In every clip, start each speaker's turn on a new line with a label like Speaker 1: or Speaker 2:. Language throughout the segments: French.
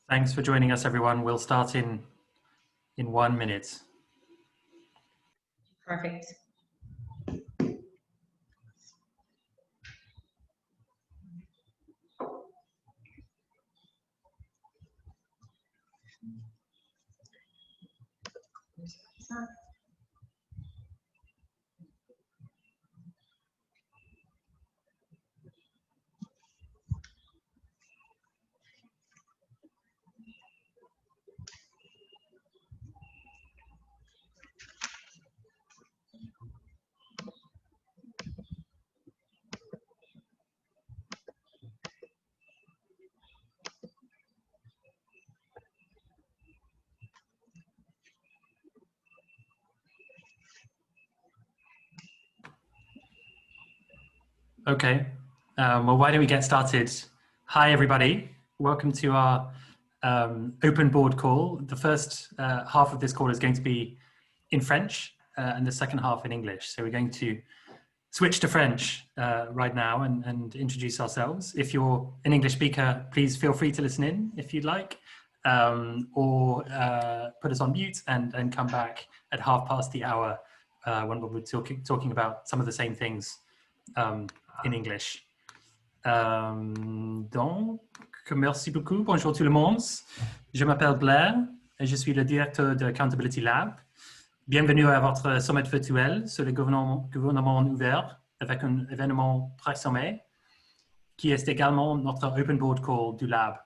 Speaker 1: Thanks for joining us, everyone. We'll start in 1 minute.
Speaker 2: Perfect.
Speaker 1: Okay, well, why don't we get started? Hi, everybody. Welcome to our open board call. The first half of this call is going to be in French and the second half in English. So we're going to switch to French right now and introduce ourselves. If you're an English speaker, please feel free to listen in if you'd like, or put us on mute and come back at the hour when we'll be talking about some of the same things in English. Donc, merci beaucoup. Bonjour tout le monde. Je m'appelle Blair et je suis le directeur de Accountability Lab. Bienvenue à votre sommet virtuel sur le gouvernement ouvert avec un événement pré-sommet qui est également notre open board call du Lab.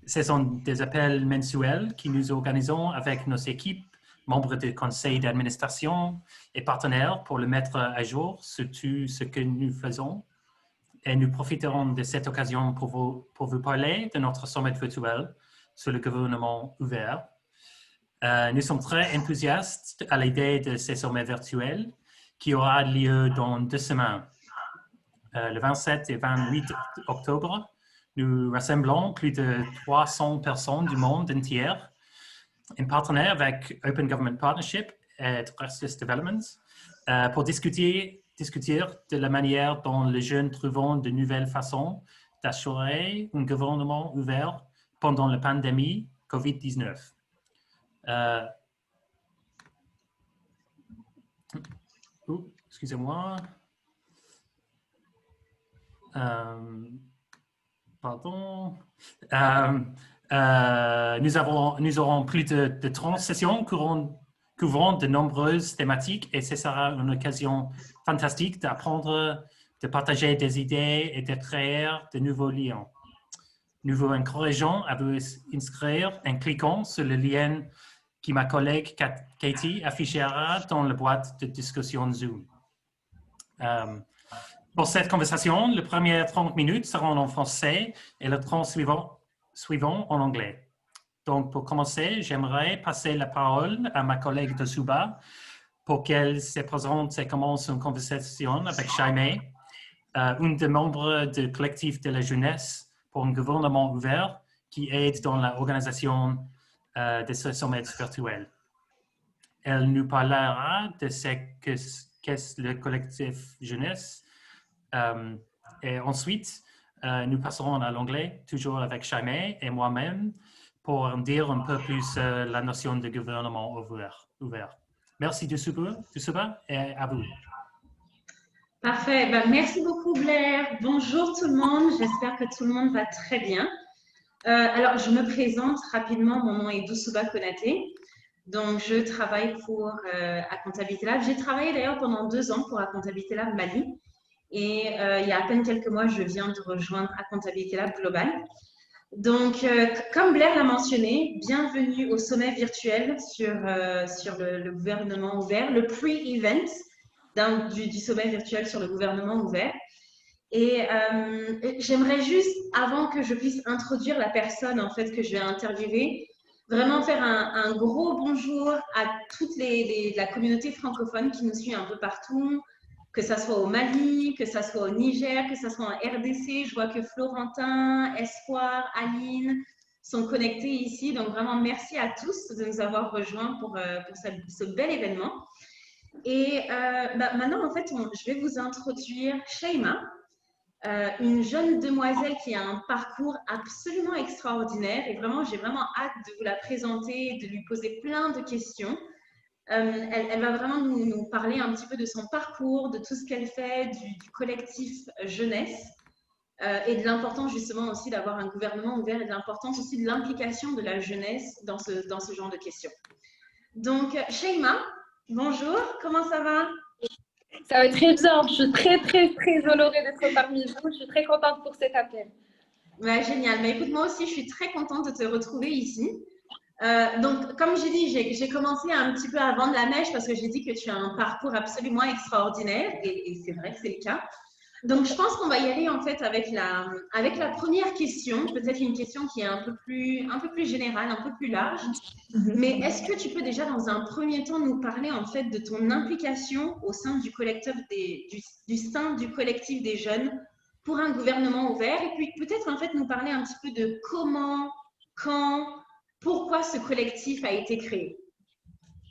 Speaker 1: Ce sont des appels mensuels que nous organisons avec nos équipes, membres du conseil d'administration et partenaires pour le mettre à jour sur tout ce que nous faisons. Et nous profiterons de cette occasion pour vous parler de notre sommet virtuel sur le gouvernement ouvert. Nous sommes très enthousiastes à l'idée de ce sommet virtuel qui aura lieu dans 2 semaines. Le 27 et 28 octobre, nous rassemblons plus de 300 personnes du monde entier en partenaire avec Open Government Partnership et Restless Development pour discuter de la manière dont les jeunes trouvent de nouvelles façons d'assurer un gouvernement ouvert pendant la pandémie COVID-19. Excusez-moi. Pardon. Nous aurons plus de 30 sessions couvrant de nombreuses thématiques et ce sera une occasion fantastique d'apprendre, de partager des idées et de créer de nouveaux liens. Nous vous encourageons à vous inscrire en cliquant sur le lien que ma collègue Katie affichera dans la boîte de discussion Zoom. Pour cette conversation, les premières 30 minutes seront en français et les 30 suivants en anglais. Donc, pour commencer, j'aimerais passer la parole à ma collègue Doussouba pour qu'elle se présente et commence une conversation avec Chaimae, une des membres du collectif de la jeunesse pour un gouvernement ouvert qui aide dans l'organisation de ce sommet virtuel. Elle nous parlera de ce qu'est le collectif jeunesse et ensuite, nous passerons à l'anglais, toujours avec Chaimae et moi-même, pour en dire un peu plus la notion de gouvernement ouvert. Merci Doussouba et à vous.
Speaker 2: Parfait. Merci beaucoup Blair. Bonjour tout le monde. J'espère que tout le monde va très bien. Alors, je me présente rapidement. Mon nom est Doussouba Konate. Donc, je travaille pour Accountability Lab. J'ai travaillé d'ailleurs pendant 2 ans pour Accountability Lab Mali. Et il y a à peine quelques mois, je viens de rejoindre Accountability Lab Global. Donc, comme Blair l'a mentionné, bienvenue au sommet virtuel sur le gouvernement ouvert, le pre-event du sommet virtuel sur le gouvernement ouvert. Et j'aimerais juste, avant que je puisse introduire la personne en fait que je vais interviewer, vraiment faire un gros bonjour à toute la communauté francophone qui nous suit un peu partout, que ça soit au Mali, que ça soit au Niger, que ça soit en RDC. Je vois que Florentin, Espoir, Aline sont connectés ici. Donc, vraiment, merci à tous de nous avoir rejoints pour ce bel événement. Et maintenant, en fait, je vais vous introduire Chaimae. une jeune demoiselle qui a un parcours absolument extraordinaire et vraiment, j'ai vraiment hâte de vous la présenter, de lui poser plein de questions. Elle va vraiment nous parler un petit peu de son parcours, de tout ce qu'elle fait, du collectif jeunesse et de l'importance justement aussi d'avoir un gouvernement ouvert et de l'importance aussi de l'implication de la jeunesse dans ce genre de questions. Donc, Chaimae, bonjour, comment ça va?
Speaker 3: Ça va très bien, je suis très honorée d'être parmi vous, je suis très contente pour cet appel.
Speaker 2: Ouais, génial, mais écoute, moi aussi je suis très contente de te retrouver ici. Donc, comme j'ai dit, j'ai commencé un petit peu à vendre la mèche parce que j'ai dit que tu as un parcours absolument extraordinaire et c'est vrai que c'est le cas. Donc, je pense qu'on va y aller en fait avec la première question, peut-être une question qui est un peu plus générale, un peu plus large. Mais est-ce que tu peux déjà dans un premier temps nous parler en fait de ton implication au sein du collectif du collectif des jeunes pour un gouvernement ouvert et puis peut-être en fait nous parler un petit peu de comment, quand, pourquoi ce collectif a été créé.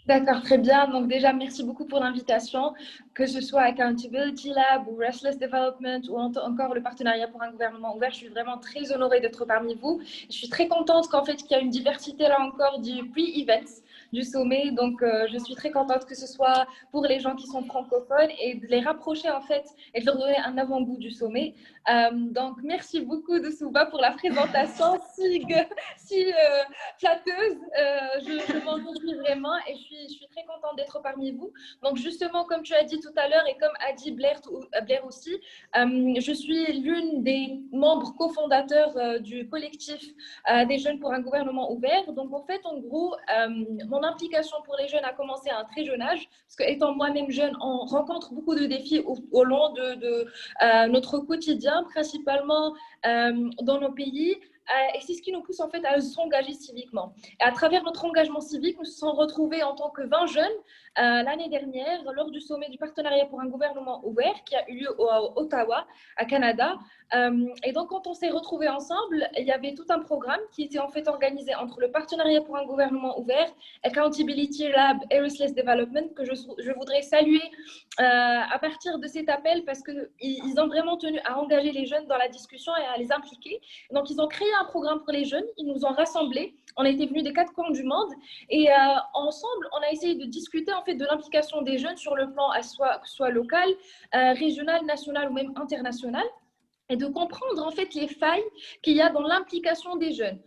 Speaker 3: D'accord, très bien. Donc déjà, merci beaucoup pour l'invitation, que ce soit Accountability Lab ou Restless Development ou encore le partenariat pour un gouvernement ouvert. Je suis vraiment très honorée d'être parmi vous. Je suis très contente qu'en fait, qu'il y a une diversité là encore du pre-events du sommet. Donc, je suis très contente que ce soit pour les gens qui sont francophones et de les rapprocher en fait et de leur donner un avant-goût du sommet. Donc, merci beaucoup Doussouba pour la présentation si flatteuse. Je m'en réjouis vraiment et je suis très contente d'être parmi vous. Donc, justement, comme tu as dit tout à l'heure et comme a dit Blair aussi, je suis l'une des membres cofondateurs du collectif des jeunes pour un gouvernement ouvert. Donc, en fait, en gros, mon implication pour les jeunes a commencé à un très jeune âge, parce qu'étant moi-même jeune, on rencontre beaucoup de défis au long de notre quotidien, principalement dans nos pays. Et c'est ce qui nous pousse en fait à s'engager civiquement. Et à travers notre engagement civique, nous nous sommes retrouvés en tant que 20 jeunes l'année dernière lors du sommet du partenariat pour un gouvernement ouvert qui a eu lieu à Ottawa, à Canada. Et donc, quand on s'est retrouvés ensemble, il y avait tout un programme qui était en fait organisé entre le partenariat pour un gouvernement ouvert, Accountability Lab et Restless Development, que je voudrais saluer à partir de cet appel parce qu'ils ont vraiment tenu à engager les jeunes dans la discussion et à les impliquer. Donc, ils ont créé un programme pour les jeunes, ils nous ont rassemblés, on était venus des 4 coins du monde et ensemble, on a essayé de discuter en fait de l'implication des jeunes sur le plan soit local, régional, national ou même international et de comprendre en fait les failles qu'il y a dans l'implication des jeunes.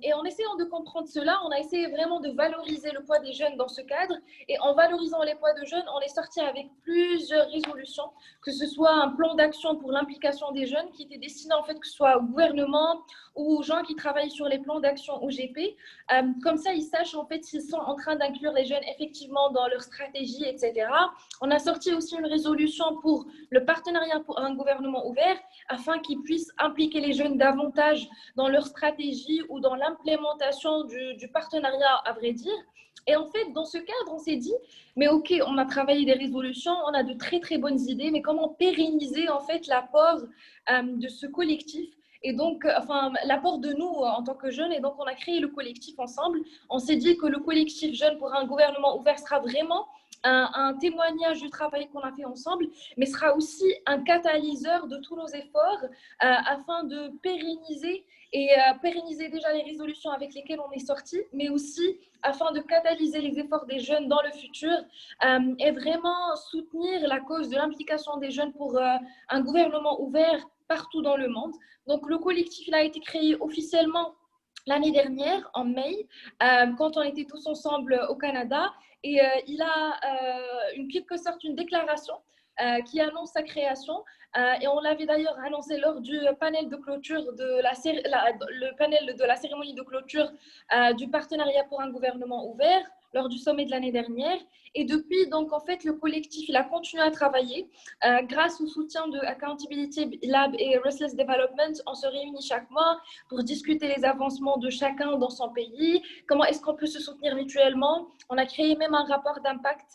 Speaker 3: Et en essayant de comprendre cela, on a essayé vraiment de valoriser le poids des jeunes dans ce cadre. Et en valorisant les poids de jeunes, on est sorti avec plusieurs résolutions, que ce soit un plan d'action pour l'implication des jeunes qui était destiné en fait que ce soit au gouvernement ou aux gens qui travaillent sur les plans d'action OGP. Comme ça, ils sachent en fait s'ils sont en train d'inclure les jeunes effectivement dans leur stratégie, etc. On a sorti aussi une résolution pour le partenariat pour un gouvernement ouvert afin qu'ils puissent impliquer les jeunes davantage dans leur stratégie ou dans l'implémentation du partenariat, à vrai dire. Et en fait, dans ce cadre, on s'est dit, mais ok, on a travaillé des résolutions, on a de très bonnes idées, mais comment pérenniser en fait l'apport de ce collectif et donc, l'apport de nous en tant que jeunes. Et donc, on a créé le collectif ensemble. On s'est dit que le collectif Jeunes pour un gouvernement ouvert sera vraiment un témoignage du travail qu'on a fait ensemble, mais sera aussi un catalyseur de tous nos efforts afin de pérenniser déjà les résolutions avec lesquelles on est sorti, mais aussi afin de catalyser les efforts des jeunes dans le futur et vraiment soutenir la cause de l'implication des jeunes pour un gouvernement ouvert partout dans le monde. Donc, le collectif il a été créé officiellement l'année dernière, en mai, quand on était tous ensemble au Canada. Et il a en quelque sorte une déclaration qui annonce sa création. Et on l'avait d'ailleurs annoncé lors du panel de clôture le panel de la cérémonie de clôture du partenariat pour un gouvernement ouvert lors du sommet de l'année dernière. Et depuis, donc, en fait, le collectif, il a continué à travailler. Grâce au soutien de Accountability Lab et Restless Development, on se réunit chaque mois pour discuter les avancements de chacun dans son pays, comment est-ce qu'on peut se soutenir mutuellement. On a créé même un rapport d'impact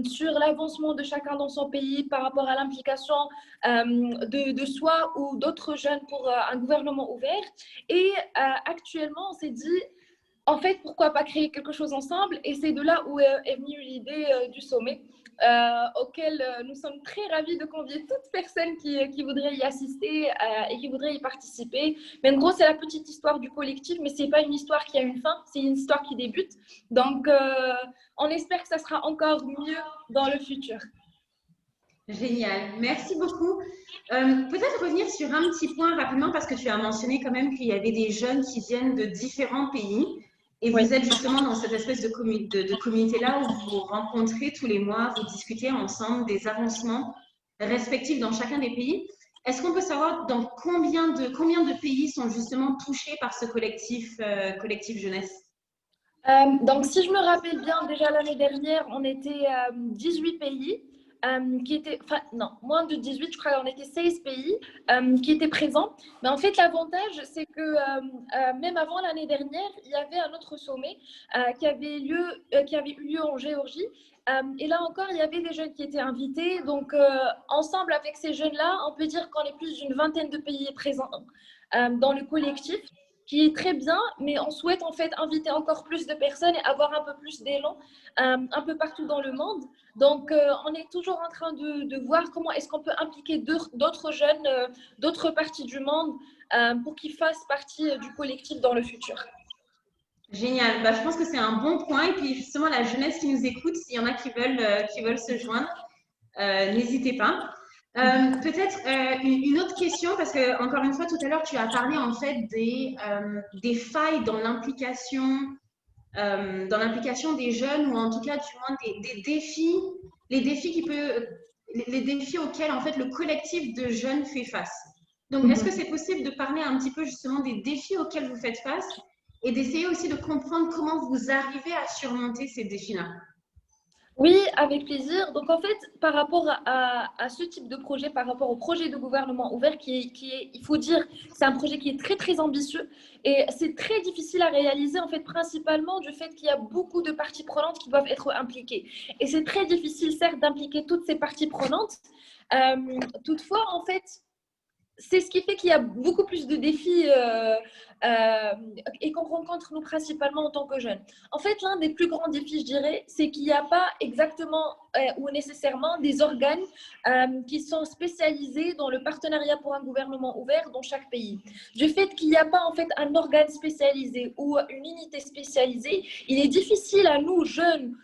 Speaker 3: sur l'avancement de chacun dans son pays par rapport à l'implication de soi ou d'autres jeunes pour un gouvernement ouvert. Et actuellement, on s'est dit, en fait, pourquoi pas créer quelque chose ensemble? Et c'est de là où est venue l'idée du sommet, auquel nous sommes très ravis de convier toute personne qui voudrait y assister et qui voudrait y participer. Mais en gros, c'est la petite histoire du collectif, mais ce n'est pas une histoire qui a une fin, c'est une histoire qui débute. Donc, on espère que ça sera encore mieux dans le futur.
Speaker 2: Génial, merci beaucoup. Peut-être revenir sur un petit point rapidement parce que tu as mentionné quand même qu'il y avait des jeunes qui viennent de différents pays et
Speaker 3: Oui.
Speaker 2: vous êtes justement dans cette espèce de communauté-là où vous vous rencontrez tous les mois, vous discutez ensemble des avancements respectifs dans chacun des pays. Est-ce qu'on peut savoir dans combien de pays sont justement touchés par ce collectif jeunesse?
Speaker 3: Donc, si je me rappelle bien, déjà l'année dernière, on était 18 pays qui étaient, enfin non, moins de 18, je crois qu'on était 16 pays qui étaient présents. Mais en fait, l'avantage, c'est que même avant l'année dernière, il y avait un autre sommet qui avait eu lieu en Géorgie. Et là encore, il y avait des jeunes qui étaient invités. Donc, ensemble avec ces jeunes-là, on peut dire qu'on est plus d'une vingtaine de pays présents dans le collectif, qui est très bien, mais on souhaite en fait inviter encore plus de personnes et avoir un peu plus d'élan un peu partout dans le monde. Donc, on est toujours en train de voir comment est-ce qu'on peut impliquer d'autres jeunes, d'autres parties du monde pour qu'ils fassent partie du collectif dans le futur.
Speaker 2: Génial, bah, je pense que c'est un bon point. Et puis justement, la jeunesse qui nous écoute, s'il y en a qui veulent se joindre, n'hésitez pas. Peut-être une autre question, parce que encore une fois, tout à l'heure, tu as parlé en fait des failles dans l'implication des jeunes, ou en tout cas, du moins des défis, les défis auxquels en fait le collectif de jeunes fait face. Donc, est-ce que c'est possible de parler un petit peu justement des défis auxquels vous faites face et d'essayer aussi de comprendre comment vous arrivez à surmonter ces défis-là?
Speaker 3: Oui, avec plaisir. Donc, en fait, par rapport à ce type de projet, par rapport au projet de gouvernement ouvert, il faut dire, c'est un projet qui est très, très ambitieux et c'est très difficile à réaliser, en fait, principalement du fait qu'il y a beaucoup de parties prenantes qui doivent être impliquées. Et c'est très difficile, certes, d'impliquer toutes ces parties prenantes. Toutefois, en fait, c'est ce qui fait qu'il y a beaucoup plus de défis et qu'on rencontre nous principalement en tant que jeunes. En fait, l'un des plus grands défis, je dirais, c'est qu'il n'y a pas exactement ou nécessairement des organes qui sont spécialisés dans le partenariat pour un gouvernement ouvert dans chaque pays. Du fait qu'il n'y a pas en fait un organe spécialisé ou une unité spécialisée, il est difficile à nous, jeunes,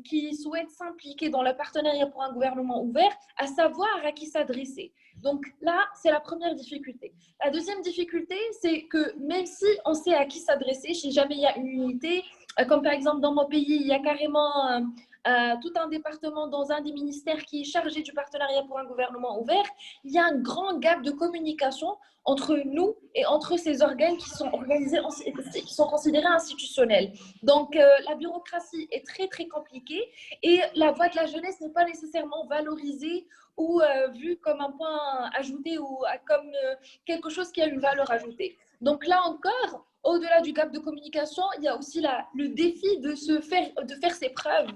Speaker 3: qui souhaitent s'impliquer dans le partenariat pour un gouvernement ouvert, à savoir à qui s'adresser. Donc là, c'est la première difficulté. La deuxième difficulté, c'est que même si on sait à qui s'adresser, si jamais il y a une unité, comme par exemple dans mon pays, il y a carrément tout un département dans un des ministères qui est chargé du partenariat pour un gouvernement ouvert, il y a un grand gap de communication entre nous et entre ces organes qui sont organisés, qui sont considérés institutionnels. Donc, la bureaucratie est très, très compliquée et la voix de la jeunesse n'est pas nécessairement valorisée ou vu comme un point ajouté ou comme quelque chose qui a une valeur ajoutée. Donc là encore, au-delà du gap de communication, il y a aussi le défi de faire ses preuves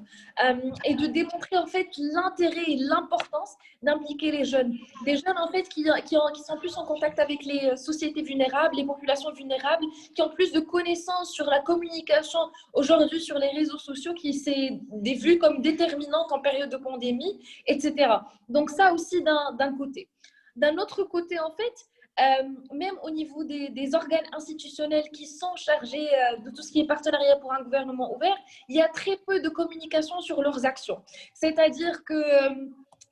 Speaker 3: et de démontrer en fait l'intérêt et l'importance d'impliquer les jeunes. Des jeunes en fait qui sont plus en contact avec les sociétés vulnérables, les populations vulnérables, qui ont plus de connaissances sur la communication aujourd'hui sur les réseaux sociaux qui s'est vu comme déterminante en période de pandémie, etc. Donc ça aussi d'un côté. D'un autre côté, en fait, même au niveau des organes institutionnels qui sont chargés de tout ce qui est partenariat pour un gouvernement ouvert, il y a très peu de communication sur leurs actions. C'est-à-dire que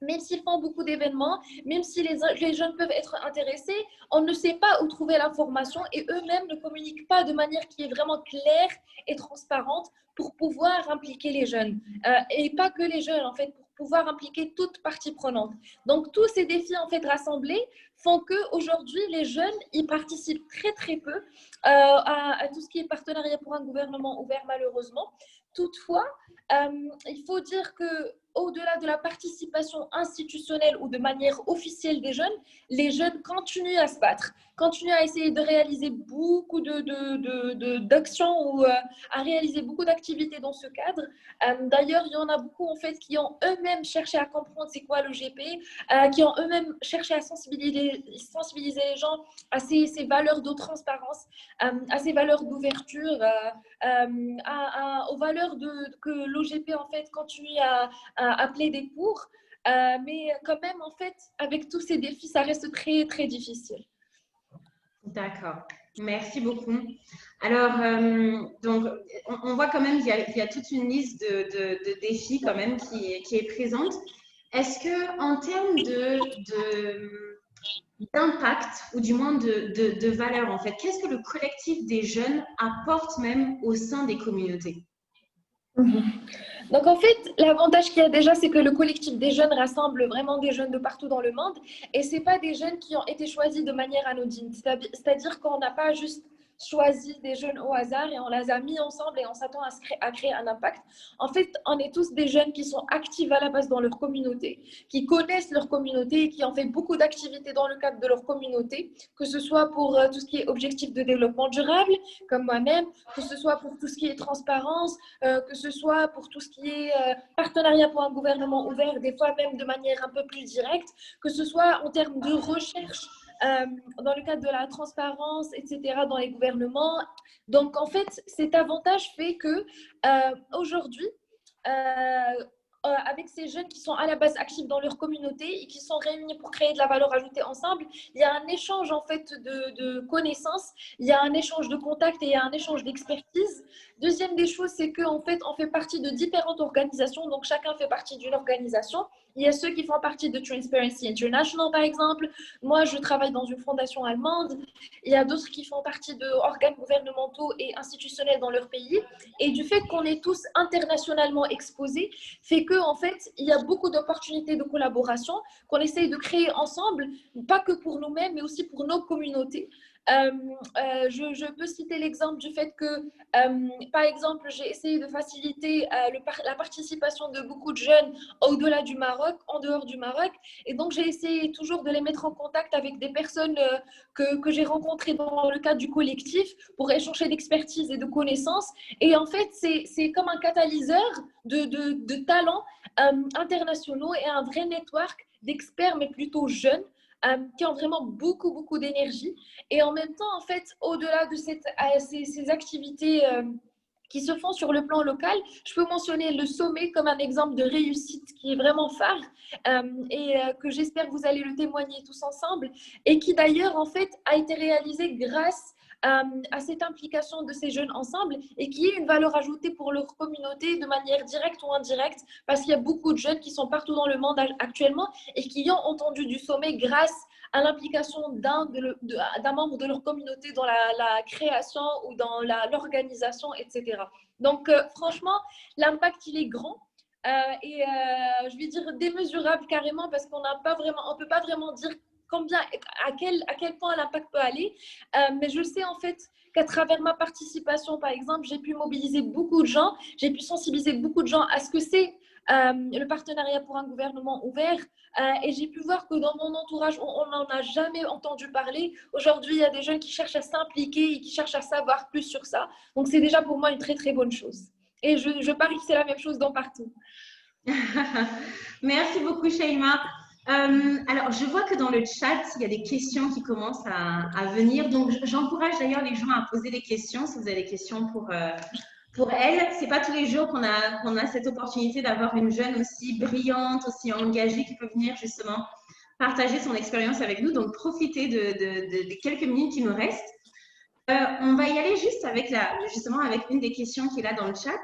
Speaker 3: même s'ils font beaucoup d'événements, même si les jeunes peuvent être intéressés, on ne sait pas où trouver l'information et eux-mêmes ne communiquent pas de manière qui est vraiment claire et transparente pour pouvoir impliquer les jeunes. Et pas que les jeunes, en fait, pour pouvoir impliquer toute partie prenante. Donc, tous ces défis, en fait, rassemblés font qu'aujourd'hui, les jeunes, ils participent très, très peu à tout ce qui est partenariat pour un gouvernement ouvert, malheureusement. Toutefois, il faut dire que au-delà de la participation institutionnelle ou de manière officielle des jeunes, les jeunes continuent à se battre, continuent à essayer de réaliser beaucoup d'actions ou à réaliser beaucoup d'activités dans ce cadre. D'ailleurs, il y en a beaucoup en fait qui ont eux-mêmes cherché à comprendre c'est quoi l'OGP, qui ont eux-mêmes cherché à sensibiliser les gens à ces valeurs de transparence, à ces valeurs d'ouverture, aux valeurs que l'OGP en fait continue à plaider pour. Mais quand même, en fait, avec tous ces défis, ça reste très, très difficile.
Speaker 2: D'accord. Merci beaucoup. Alors, donc, on voit quand même qu'il y a toute une liste de défis quand même qui est présente. Est-ce que en termes d'impact ou du moins de valeur, en fait, qu'est-ce que le collectif des jeunes apporte même au sein des communautés?
Speaker 3: Donc en fait, l'avantage qu'il y a déjà, c'est que le collectif des jeunes rassemble vraiment des jeunes de partout dans le monde et ce n'est pas des jeunes qui ont été choisis de manière anodine. C'est-à-dire qu'on n'a pas juste choisi des jeunes au hasard et on les a mis ensemble et on s'attend à créer un impact. En fait, on est tous des jeunes qui sont actifs à la base dans leur communauté, qui connaissent leur communauté et qui ont fait beaucoup d'activités dans le cadre de leur communauté, que ce soit pour tout ce qui est objectif de développement durable, comme moi-même, que ce soit pour tout ce qui est transparence, que ce soit pour tout ce qui est partenariat pour un gouvernement ouvert, des fois même de manière un peu plus directe, que ce soit en termes de recherche, dans le cadre de la transparence, etc., dans les gouvernements. Donc, en fait, cet avantage fait que aujourd'hui, avec ces jeunes qui sont à la base actifs dans leur communauté et qui sont réunis pour créer de la valeur ajoutée ensemble, il y a un échange en fait de connaissances, il y a un échange de contacts et il y a un échange d'expertise. Deuxième des choses, c'est qu'en fait, on fait partie de différentes organisations, donc chacun fait partie d'une organisation. Il y a ceux qui font partie de Transparency International, par exemple. Moi, je travaille dans une fondation allemande. Il y a d'autres qui font partie d'organes gouvernementaux et institutionnels dans leur pays. Et du fait qu'on est tous internationalement exposés, fait qu'en fait, il y a beaucoup d'opportunités de collaboration qu'on essaye de créer ensemble, pas que pour nous-mêmes, mais aussi pour nos communautés. Je peux citer l'exemple du fait que, par exemple, j'ai essayé de faciliter la participation de beaucoup de jeunes au-delà du Maroc, en dehors du Maroc. Et donc, j'ai essayé toujours de les mettre en contact avec des personnes que j'ai rencontrées dans le cadre du collectif pour échanger d'expertise et de connaissances. Et en fait, c'est comme un catalyseur de talents internationaux et un vrai network d'experts, mais plutôt jeunes, qui ont vraiment beaucoup, beaucoup d'énergie. Et en même temps, en fait, au-delà de ces activités qui se font sur le plan local, je peux mentionner le sommet comme un exemple de réussite qui est vraiment phare que j'espère que vous allez le témoigner tous ensemble et qui d'ailleurs, en fait, a été réalisé grâce à cette implication de ces jeunes ensemble et qui est une valeur ajoutée pour leur communauté de manière directe ou indirecte, parce qu'il y a beaucoup de jeunes qui sont partout dans le monde actuellement et qui ont entendu du sommet grâce à l'implication d'un membre de leur communauté dans la création ou dans l'organisation, etc. Donc, franchement, l'impact, il est grand. Je vais dire démesurable carrément, parce qu'on ne peut pas vraiment dire à quel point l'impact peut aller. Mais je sais en fait qu'à travers ma participation, par exemple, j'ai pu mobiliser beaucoup de gens, j'ai pu sensibiliser beaucoup de gens à ce que c'est le partenariat pour un gouvernement ouvert. Et j'ai pu voir que dans mon entourage, on n'en a jamais entendu parler. Aujourd'hui, il y a des jeunes qui cherchent à s'impliquer et qui cherchent à savoir plus sur ça. Donc, c'est déjà pour moi une très, très bonne chose. Et je parie que c'est la même chose dans partout.
Speaker 2: Merci beaucoup, Chaimae. Alors, je vois que dans le chat, il y a des questions qui commencent à venir. Donc, j'encourage d'ailleurs les gens à poser des questions si vous avez des questions pour elle. Ce n'est pas tous les jours qu'on a cette opportunité d'avoir une jeune aussi brillante, aussi engagée qui peut venir justement partager son expérience avec nous. Donc, profitez des quelques minutes qui nous restent. On va y aller juste avec une des questions qui est là dans le chat.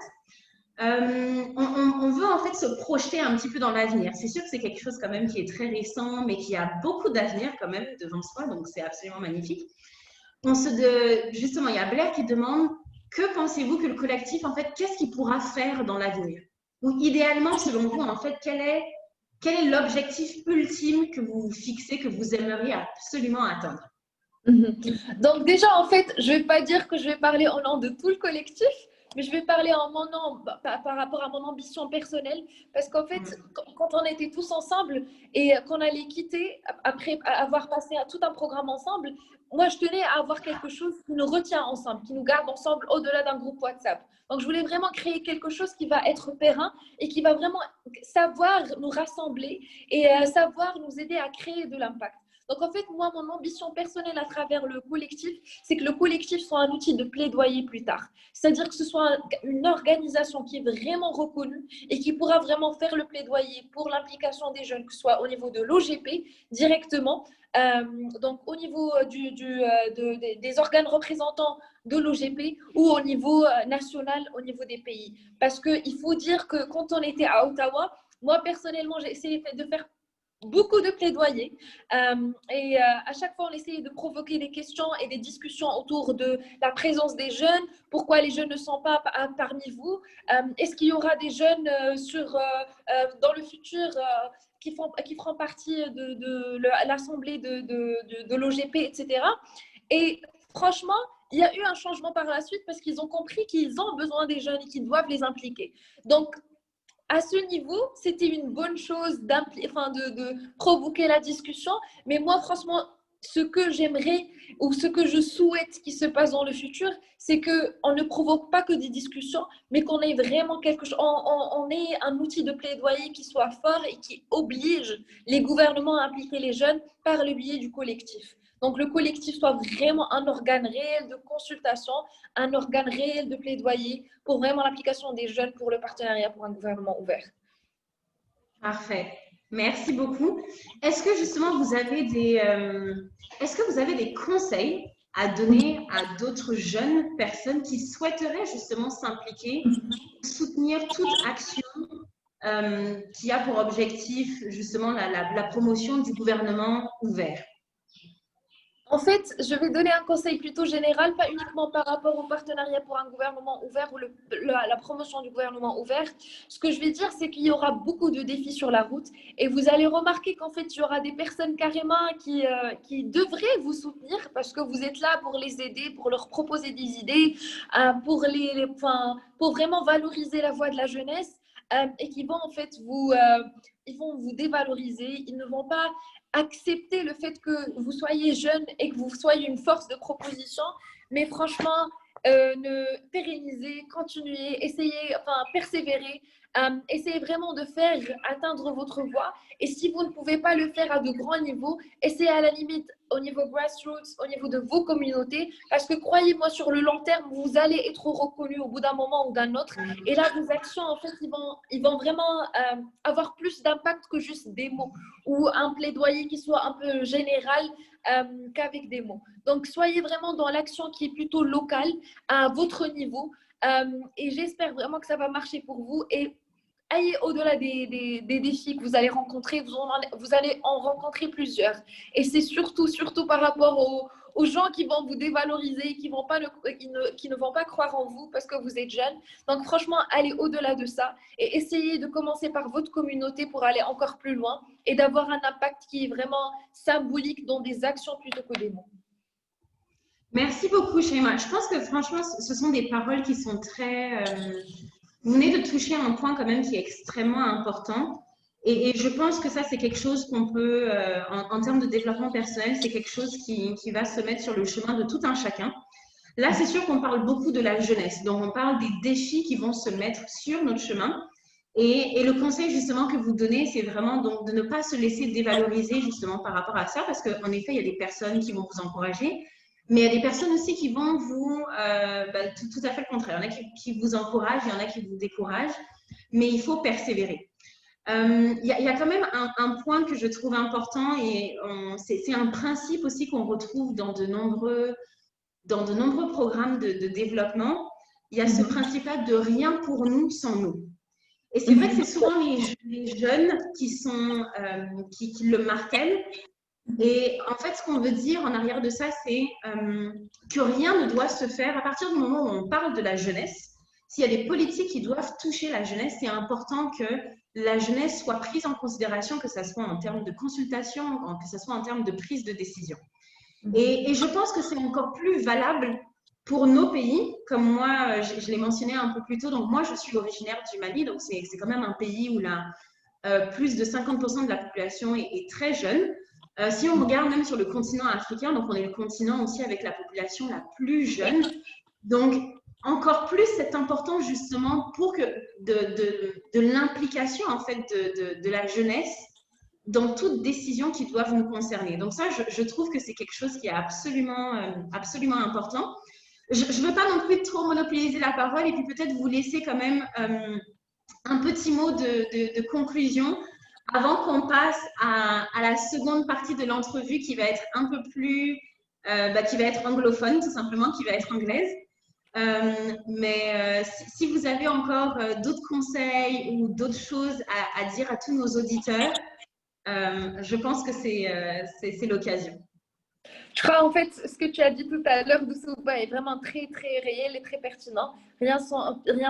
Speaker 2: On veut en fait se projeter un petit peu dans l'avenir. C'est sûr que c'est quelque chose quand même qui est très récent, mais qui a beaucoup d'avenir quand même devant soi, donc c'est absolument magnifique. Justement, il y a Blair qui demande: que pensez-vous que le collectif, en fait, qu'est-ce qu'il pourra faire dans l'avenir? Ou idéalement, selon vous, en fait, quel est l'objectif ultime que vous fixez, que vous aimeriez absolument atteindre?
Speaker 3: Donc déjà, en fait, je ne vais pas dire que je vais parler au nom de tout le collectif, mais je vais parler en mon nom par rapport à mon ambition personnelle, parce qu'en fait, quand on était tous ensemble et qu'on allait quitter, après avoir passé tout un programme ensemble, moi, je tenais à avoir quelque chose qui nous retient ensemble, qui nous garde ensemble au-delà d'un groupe WhatsApp. Donc, je voulais vraiment créer quelque chose qui va être périn et qui va vraiment savoir nous rassembler et savoir nous aider à créer de l'impact. Donc, en fait, moi, mon ambition personnelle à travers le collectif, c'est que le collectif soit un outil de plaidoyer plus tard. C'est-à-dire que ce soit une organisation qui est vraiment reconnue et qui pourra vraiment faire le plaidoyer pour l'implication des jeunes, que ce soit au niveau de l'OGP directement, donc au niveau des organes représentants de l'OGP ou au niveau national, au niveau des pays. Parce qu'il faut dire que quand on était à Ottawa, moi, personnellement, j'ai essayé de faire beaucoup de plaidoyer et à chaque fois on essayait de provoquer des questions et des discussions autour de la présence des jeunes, pourquoi les jeunes ne sont pas parmi vous, est-ce qu'il y aura des jeunes dans le futur qui feront partie de l'assemblée de l'OGP, etc. Et franchement, il y a eu un changement par la suite parce qu'ils ont compris qu'ils ont besoin des jeunes et qu'ils doivent les impliquer. Donc à ce niveau, c'était une bonne chose de provoquer la discussion. Mais moi, franchement, ce que j'aimerais ou ce que je souhaite qui se passe dans le futur, c'est qu'on ne provoque pas que des discussions, mais qu'on ait vraiment quelque chose, on ait un outil de plaidoyer qui soit fort et qui oblige les gouvernements à impliquer les jeunes par le biais du collectif. Donc, le collectif soit vraiment un organe réel de consultation, un organe réel de plaidoyer pour vraiment l'application des jeunes pour le partenariat pour un gouvernement ouvert.
Speaker 2: Parfait. Merci beaucoup. Est-ce que justement vous avez des conseils à donner à d'autres jeunes personnes qui souhaiteraient justement s'impliquer, soutenir toute action qui a pour objectif justement la promotion du gouvernement ouvert?
Speaker 3: En fait, je vais donner un conseil plutôt général, pas uniquement par rapport au partenariat pour un gouvernement ouvert ou la promotion du gouvernement ouvert. Ce que je vais dire, c'est qu'il y aura beaucoup de défis sur la route et vous allez remarquer qu'en fait, il y aura des personnes carrément qui devraient vous soutenir parce que vous êtes là pour les aider, pour leur proposer des idées, pour vraiment valoriser la voix de la jeunesse et qui vont en fait ils vont vous dévaloriser, ils ne vont pas accepter le fait que vous soyez jeune et que vous soyez une force de proposition, mais franchement, pérenniser, continuer, persévérer, essayez vraiment de faire atteindre votre voix. Et si vous ne pouvez pas le faire à de grands niveaux, essayez à la limite au niveau grassroots, au niveau de vos communautés, parce que croyez-moi, sur le long terme, vous allez être reconnus au bout d'un moment ou d'un autre. Et là, vos actions, en fait, ils vont vraiment avoir plus d'impact que juste des mots ou un plaidoyer qui soit un peu général qu'avec des mots. Donc, soyez vraiment dans l'action qui est plutôt locale, à votre niveau. Et j'espère vraiment que ça va marcher pour vous. Et ayez au-delà des défis que vous allez rencontrer, vous allez en rencontrer plusieurs. Et c'est surtout par rapport aux gens qui vont vous dévaloriser, qui ne vont pas croire en vous parce que vous êtes jeune. Donc franchement, allez au-delà de ça et essayez de commencer par votre communauté pour aller encore plus loin et d'avoir un impact qui est vraiment symbolique dans des actions plutôt que des mots.
Speaker 2: Merci beaucoup, Chaimae. Je pense que franchement, ce sont des paroles qui sont très... Vous venez de toucher un point quand même qui est extrêmement important. Et je pense que ça, c'est quelque chose qu'on peut, en termes de développement personnel, c'est quelque chose qui va se mettre sur le chemin de tout un chacun. Là, c'est sûr qu'on parle beaucoup de la jeunesse. Donc, on parle des défis qui vont se mettre sur notre chemin. Et le conseil justement que vous donnez, c'est vraiment donc de ne pas se laisser dévaloriser justement par rapport à ça, parce qu'en effet, il y a des personnes qui vont vous encourager, mais il y a des personnes aussi qui vont vous, tout à fait le contraire. Il y en a qui vous encouragent, il y en a qui vous découragent, mais il faut persévérer. Il y a quand même un point que je trouve important et c'est un principe aussi qu'on retrouve dans de nombreux programmes de développement. Il y a ce principe-là de rien pour nous sans nous. Et c'est vrai que c'est souvent les jeunes qui le martèlent. Et en fait, ce qu'on veut dire en arrière de ça, c'est que rien ne doit se faire à partir du moment où on parle de la jeunesse. S'il y a des politiques qui doivent toucher la jeunesse, c'est important que la jeunesse soit prise en considération, que ce soit en termes de consultation, que ce soit en termes de prise de décision. Et je pense que c'est encore plus valable pour nos pays, comme moi, je l'ai mentionné un peu plus tôt, donc moi, je suis originaire du Mali, donc c'est quand même un pays où plus de 50% de la population est très jeune. Si on regarde même sur le continent africain, donc on est le continent aussi avec la population la plus jeune, donc encore plus c'est important justement pour que de l'implication en fait de la jeunesse dans toute décision qui doivent nous concerner. Donc ça, je trouve que c'est quelque chose qui est absolument important. Je ne veux pas non plus trop monopoliser la parole et puis peut-être vous laisser quand même un petit mot de conclusion avant qu'on passe à la seconde partie de l'entrevue qui va être un peu plus, qui va être anglophone tout simplement, qui va être anglaise. Si vous avez encore d'autres conseils ou d'autres choses à dire à tous nos auditeurs, je pense que c'est l'occasion.
Speaker 3: Je crois en fait ce que tu as dit tout à l'heure, Doussouba, est vraiment très très réel et très pertinent. Rien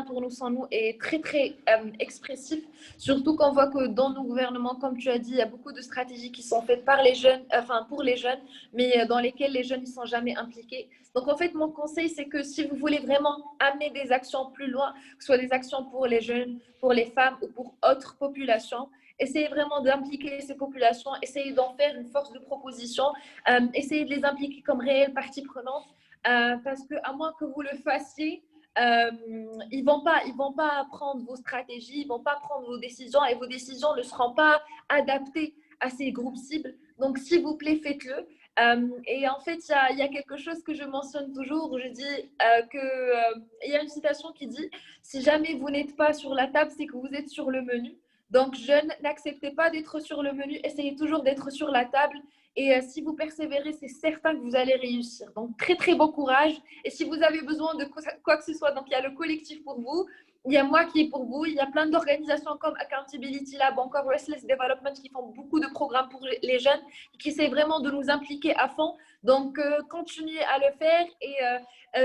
Speaker 3: pour nous sans nous est très très expressif. Surtout qu'on voit que dans nos gouvernements, comme tu as dit, il y a beaucoup de stratégies qui sont faites par les jeunes, enfin pour les jeunes, mais dans lesquelles les jeunes ne sont jamais impliqués. Donc en fait, mon conseil, c'est que si vous voulez vraiment amener des actions plus loin, que ce soit des actions pour les jeunes, pour les femmes ou pour autres populations, essayez vraiment d'impliquer ces populations, essayez d'en faire une force de proposition, essayez de les impliquer comme réelles parties prenantes, parce qu'à moins que vous le fassiez, ils vont pas prendre vos stratégies, ils vont pas prendre vos décisions et vos décisions ne seront pas adaptées à ces groupes cibles. Donc, s'il vous plaît, faites-le. Et en fait, il y a quelque chose que je mentionne toujours où je dis il y a une citation qui dit « Si jamais vous n'êtes pas sur la table, c'est que vous êtes sur le menu ». Donc, jeunes, n'acceptez pas d'être sur le menu, essayez toujours d'être sur la table. Et si vous persévérez, c'est certain que vous allez réussir. Donc, très, très bon courage. Et si vous avez besoin de quoi que ce soit, donc il y a le collectif pour vous, il y a moi qui est pour vous, il y a plein d'organisations comme Accountability Lab, encore Restless Development qui font beaucoup de programmes pour les jeunes, qui essaient vraiment de nous impliquer à fond. Donc, continuez à le faire et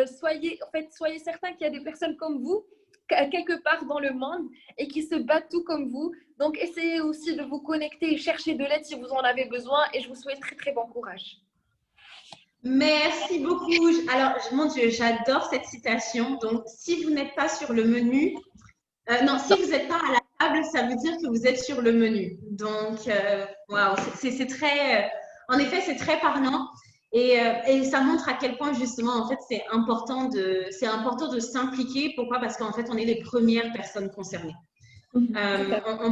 Speaker 3: soyez certains qu'il y a des personnes comme vous quelque part dans le monde et qui se battent tout comme vous. Donc, essayez aussi de vous connecter et chercher de l'aide si vous en avez besoin et je vous souhaite très, très bon courage.
Speaker 2: Merci beaucoup. Alors, mon Dieu, j'adore cette citation. Donc, si vous n'êtes pas sur le menu, si vous n'êtes pas à la table, ça veut dire que vous êtes sur le menu. Donc, waouh, c'est très, en effet, c'est très parlant. Et ça montre à quel point, justement, en fait, c'est important de s'impliquer. Pourquoi? Parce qu'en fait, on est les premières personnes concernées. On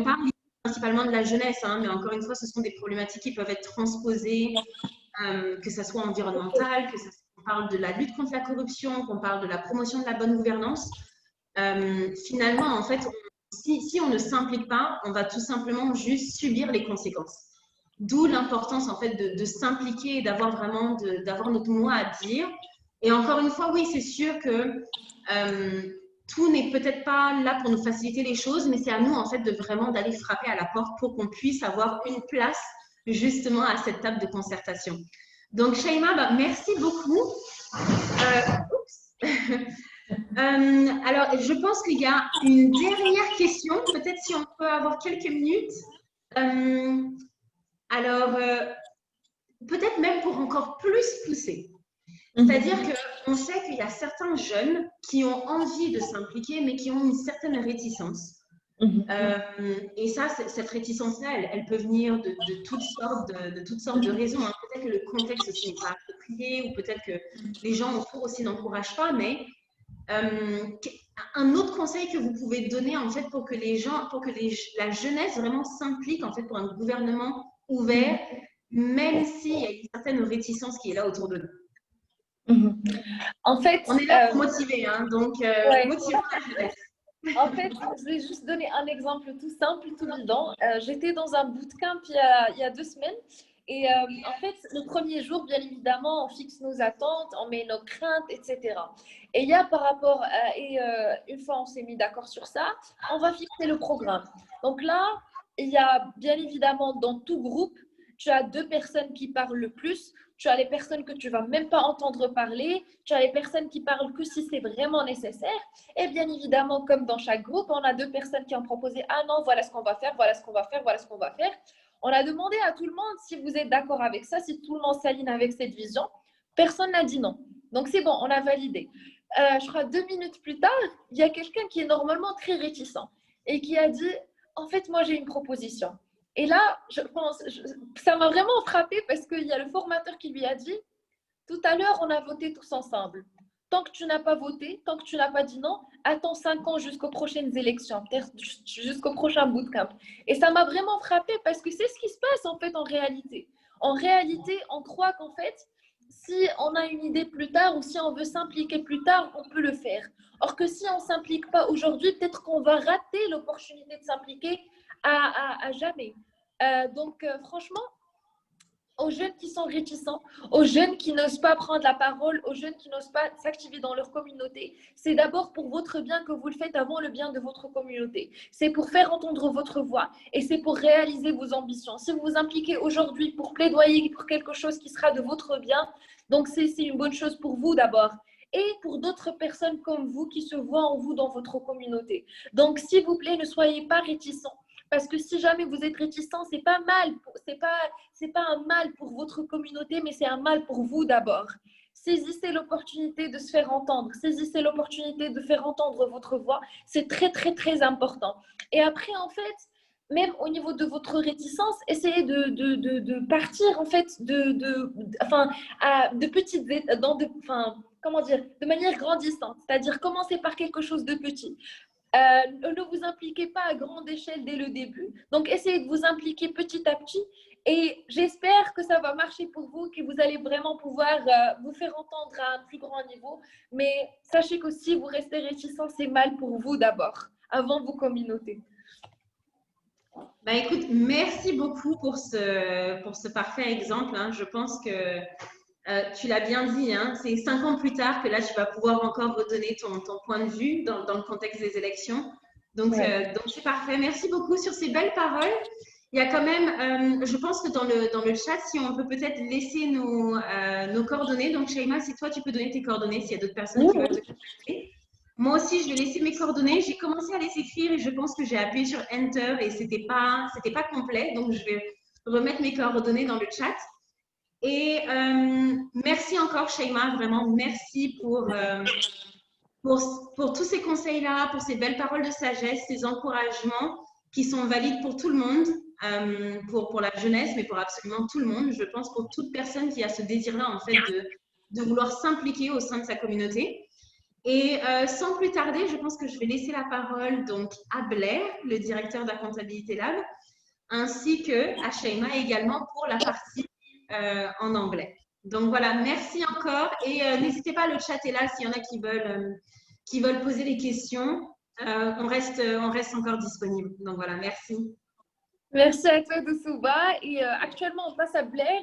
Speaker 2: parle principalement de la jeunesse, hein, mais encore une fois, ce sont des problématiques qui peuvent être transposées, que ce soit environnementale, qu'on parle de la lutte contre la corruption, qu'on parle de la promotion de la bonne gouvernance. Finalement, en fait, si on ne s'implique pas, on va tout simplement juste subir les conséquences. D'où l'importance en fait de s'impliquer et d'avoir vraiment d'avoir notre mot à dire. Et encore une fois, oui, c'est sûr que tout n'est peut-être pas là pour nous faciliter les choses, mais c'est à nous en fait de vraiment d'aller frapper à la porte pour qu'on puisse avoir une place justement à cette table de concertation. Donc Chaimae, merci beaucoup. Alors, je pense qu'il y a une dernière question, peut-être si on peut avoir quelques minutes. Peut-être même pour encore plus pousser. C'est-à-dire qu'on sait qu'il y a certains jeunes qui ont envie de s'impliquer, mais qui ont une certaine réticence. Et ça, cette réticence-là, elle peut venir de toutes sortes de raisons. Hein. Peut-être que le contexte aussi n'est pas approprié, ou peut-être que les gens autour aussi n'encouragent pas, mais un autre conseil que vous pouvez donner en fait pour que la jeunesse vraiment s'implique en fait pour un gouvernement ouvert, même s'il y a une certaine réticence qui est là autour de nous.
Speaker 3: En fait,
Speaker 2: on est là pour motiver, hein, donc motivons la jeunesse.
Speaker 3: En fait, je vais juste donner un exemple tout simple, tout bidon. J'étais dans un bootcamp il y a 2 semaines. Et en fait, le premier jour, bien évidemment, on fixe nos attentes, on met nos craintes, etc. Et il y a par rapport une fois on s'est mis d'accord sur ça, on va fixer le programme. Donc là, il y a bien évidemment dans tout groupe, tu as 2 personnes qui parlent le plus, tu as les personnes que tu ne vas même pas entendre parler, tu as les personnes qui parlent que si c'est vraiment nécessaire. Et bien évidemment, comme dans chaque groupe, on a 2 personnes qui ont proposé « Ah non, voilà ce qu'on va faire, voilà ce qu'on va faire, voilà ce qu'on va faire ». On a demandé à tout le monde si vous êtes d'accord avec ça, si tout le monde s'aligne avec cette vision. Personne n'a dit non. Donc, c'est bon, on a validé. Je crois 2 minutes plus tard, il y a quelqu'un qui est normalement très réticent et qui a dit, en fait, moi, j'ai une proposition. Et là, je pense, ça m'a vraiment frappée parce qu'il y a le formateur qui lui a dit, tout à l'heure, on a voté tous ensemble. Tant que tu n'as pas voté, tant que tu n'as pas dit non, attends 5 ans jusqu'aux prochaines élections, peut-être jusqu'au prochain bootcamp. Et ça m'a vraiment frappée parce que c'est ce qui se passe en fait en réalité. En réalité, on croit qu'en fait, si on a une idée plus tard ou si on veut s'impliquer plus tard, on peut le faire. Or que si on ne s'implique pas aujourd'hui, peut-être qu'on va rater l'opportunité de s'impliquer à jamais. Donc, franchement, aux jeunes qui sont réticents, aux jeunes qui n'osent pas prendre la parole, aux jeunes qui n'osent pas s'activer dans leur communauté, c'est d'abord pour votre bien que vous le faites avant le bien de votre communauté. C'est pour faire entendre votre voix et c'est pour réaliser vos ambitions. Si vous vous impliquez aujourd'hui pour plaidoyer pour quelque chose qui sera de votre bien, donc c'est une bonne chose pour vous d'abord. Et pour d'autres personnes comme vous qui se voient en vous dans votre communauté. Donc, s'il vous plaît, ne soyez pas réticents. Parce que si jamais vous êtes réticent, c'est pas mal, c'est pas un mal pour votre communauté, mais c'est un mal pour vous d'abord. Saisissez l'opportunité de se faire entendre, saisissez l'opportunité de faire entendre votre voix, c'est très très très important. Et après en fait, même au niveau de votre réticence, essayez de partir en fait de petites, comment dire, de manière grandissante, c'est-à-dire commencer par quelque chose de petit. Ne vous impliquez pas à grande échelle dès le début. Donc, essayez de vous impliquer petit à petit et j'espère que ça va marcher pour vous, que vous allez vraiment pouvoir vous faire entendre à un plus grand niveau. Mais sachez que si vous restez réticent, c'est mal pour vous d'abord, avant vos communautés.
Speaker 2: Bah, écoute, merci beaucoup pour ce parfait exemple. Hein. Je pense que tu l'as bien dit, hein, c'est 5 ans plus tard que là, tu vas pouvoir encore redonner ton point de vue dans le contexte des élections. Donc, c'est parfait. Merci beaucoup sur ces belles paroles. Il y a quand même, je pense que dans le chat, si on peut peut-être laisser nos coordonnées. Donc, Chaimae, si toi, tu peux donner tes coordonnées, s'il y a d'autres personnes qui veulent te contacter. Moi aussi, je vais laisser mes coordonnées. J'ai commencé à les écrire et je pense que j'ai appuyé sur Enter et c'était pas complet. Donc, je vais remettre mes coordonnées dans le chat. Et merci encore, Chaimae, vraiment merci pour tous ces conseils-là, pour ces belles paroles de sagesse, ces encouragements qui sont valides pour tout le monde, pour la jeunesse, mais pour absolument tout le monde. Je pense pour toute personne qui a ce désir-là, en fait, de vouloir s'impliquer au sein de sa communauté. Et sans plus tarder, je pense que je vais laisser la parole donc à Blair, le directeur d'Accountability Lab, ainsi qu'à Chaimae également pour la partie en anglais. Donc voilà, merci encore et n'hésitez pas, le chat est là s'il y en a qui veulent poser des questions. On reste encore disponible. Donc voilà, merci.
Speaker 3: Merci à toi, Doussouba. Et actuellement, on passe à Blair,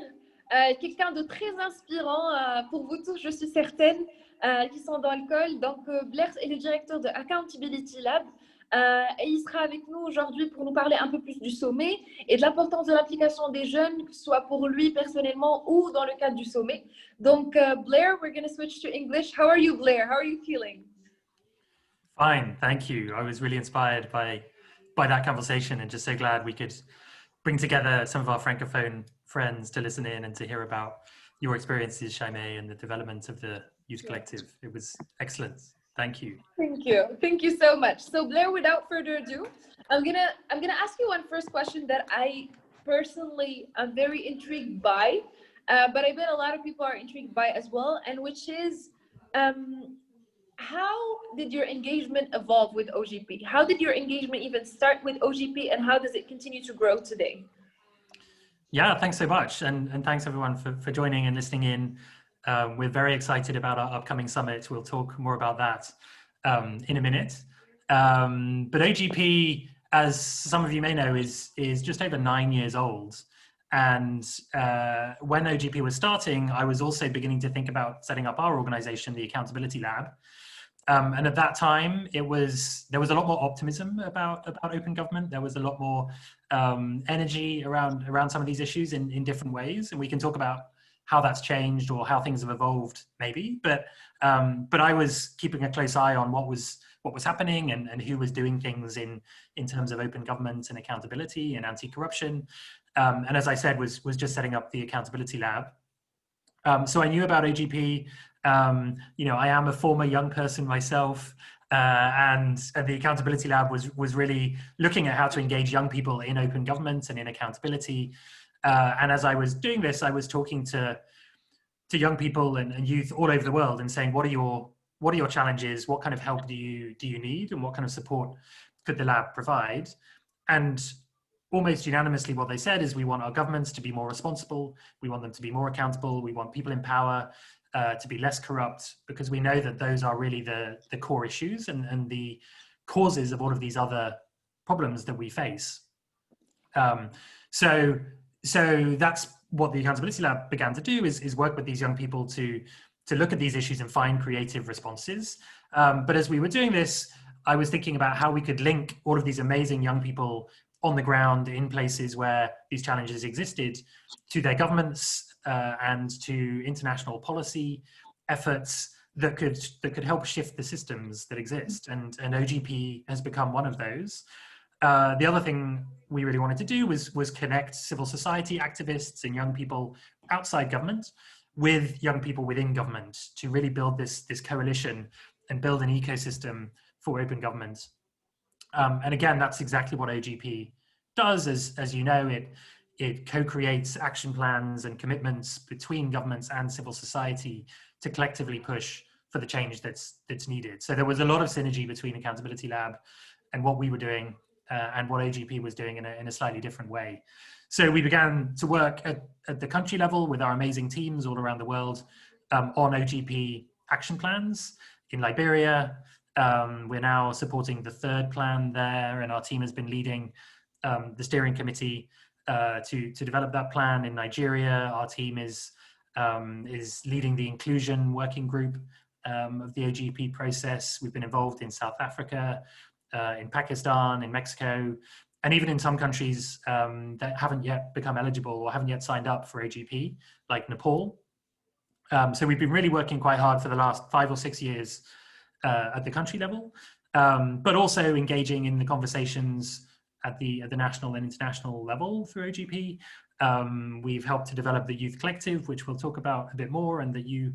Speaker 3: quelqu'un de très inspirant pour vous tous, je suis certaine, qui sont dans le col. Donc, Blair est le directeur de Accountability Lab. Et il sera avec nous aujourd'hui pour nous parler un peu plus du sommet et de l'importance de l'implication des jeunes, que ce soit pour lui personnellement ou dans le cadre du sommet. Donc, Blair, we're going to switch to English. How are you, Blair? How are you feeling?
Speaker 1: Fine, thank you. I was really inspired by that conversation and just so glad we could bring together some of our Francophone friends to listen in and to hear about your experiences, Chaimae, and the development of the Youth Collective. It was excellent. Thank you.
Speaker 3: Thank you. Thank you so much. So Blair, without further ado, I'm gonna ask you one first question that I personally am very intrigued by, but I bet a lot of people are intrigued by as well, and which is, how did your engagement evolve with OGP? How did your engagement even start with OGP, and how does it continue to grow today?
Speaker 1: Yeah, thanks so much, and thanks everyone for joining and listening in. We're very excited about our upcoming summit. We'll talk more about that in a minute. But OGP, as some of you may know, is just over 9 years old. And when OGP was starting, I was also beginning to think about setting up our organization, the Accountability Lab. And at that time, there was a lot more optimism about open government. There was a lot more energy around some of these issues in different ways. And we can talk about how that's changed or how things have evolved, maybe. But I was keeping a close eye on what was happening and who was doing things in terms of open government and accountability and anti-corruption. And as I said, was just setting up the Accountability Lab. So I knew about OGP You know, I am a former young person myself, and the Accountability Lab was really looking at how to engage young people in open government and in accountability. And as I was doing this, I was talking to young people and youth all over the world and saying, what are your challenges? What kind of help do you need? And what kind of support could the lab provide? And almost unanimously what they said is, we want our governments to be more responsible. We want them to be more accountable. We want people in power to be less corrupt, because we know that those are really the core issues and the causes of all of these other problems that we face. So that's what the Accountability Lab began to do, is work with these young people to look at these issues and find creative responses. But as we were doing this, I was thinking about how we could link all of these amazing young people on the ground in places where these challenges existed to their governments and to international policy efforts that could help shift the systems that exist. And OGP has become one of those. The other thing we really wanted to do was connect civil society activists and young people outside government with young people within government to really build this coalition and build an ecosystem for open government. And again, that's exactly what OGP does. As you know, it co-creates action plans and commitments between governments and civil society to collectively push for the change that's needed. So there was a lot of synergy between Accountability Lab and what we were doing and what OGP was doing in a slightly different way. So we began to work at the country level with our amazing teams all around the world on OGP action plans. In Liberia, we're now supporting the third plan there, and our team has been leading the steering committee to develop that plan. In Nigeria, our team is leading the inclusion working group of the OGP process. We've been involved in South Africa, in Pakistan, in Mexico, and even in some countries that haven't yet become eligible or haven't yet signed up for OGP, like Nepal. So we've been really working quite hard for the last 5 or 6 years at the country level, but also engaging in the conversations at the national and international level through OGP. We've helped to develop the Youth Collective, which we'll talk about a bit more, and that you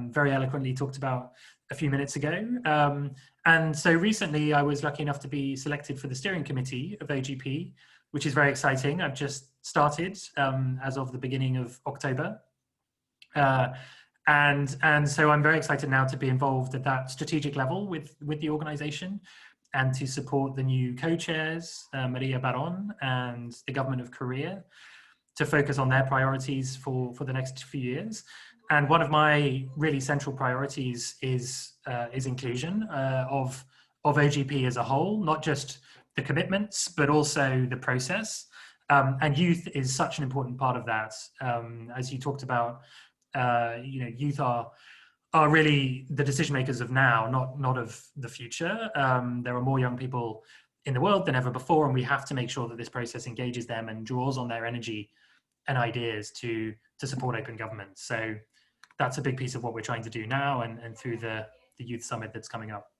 Speaker 1: very eloquently talked about a few minutes ago. And so recently I was lucky enough to be selected for the steering committee of OGP, which is very exciting. I've just started as of the beginning of October. And so I'm very excited now to be involved at that strategic level with the organization, and to support the new co-chairs, Maria Baron and the government of Korea, to focus on their priorities for the next few years. And one of my really central priorities is inclusion of OGP as a whole, not just the commitments, but also the process. And youth is such an important part of that. As you talked about, youth are really the decision makers of now, not of the future. There are more young people in the world than ever before, and we have to make sure that this process engages them and draws on their energy and ideas to support open government. So that's a big piece of what we're trying to do now, and through the Youth Summit that's coming up.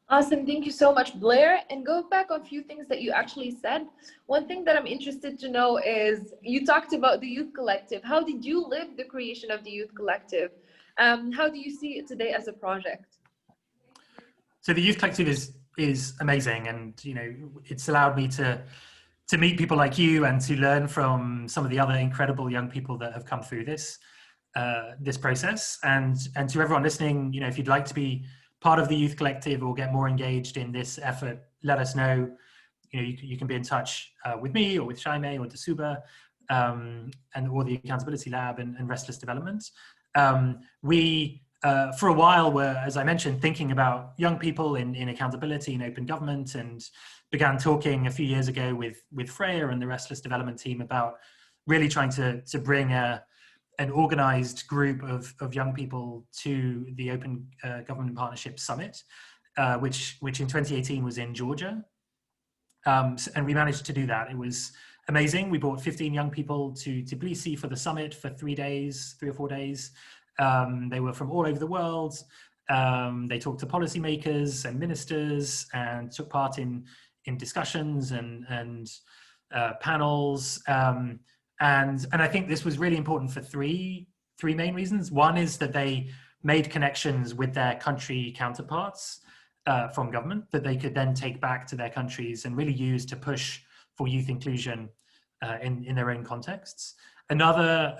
Speaker 3: Awesome, thank you so much, Blair. And go back on a few things that you actually said. One thing that I'm interested to know is, you talked about the Youth Collective. How did you live the creation of the Youth Collective? How do you see it today as a project?
Speaker 1: So the Youth Collective is amazing, and it's allowed me to meet people like you and to learn from some of the other incredible young people that have come through this process. And to everyone listening, if you'd like to be part of the Youth Collective or get more engaged in this effort, let us know. You can be in touch with me or with Chaimae or Doussouba, or the Accountability Lab and Restless Development. We, for a while, were, as I mentioned, thinking about young people in accountability and open government, and began talking a few years ago with Freya and the Restless Development team about really trying to bring an organized group of young people to the Open Government Partnership Summit, which in 2018 was in Georgia. And we managed to do that. It was amazing. We brought 15 young people to Tbilisi for the summit for 3 or 4 days. They were from all over the world. They talked to policymakers and ministers and took part in discussions and panels. And I think this was really important for three main reasons. One is that they made connections with their country counterparts from government that they could then take back to their countries and really use to push for youth inclusion in their own contexts. Another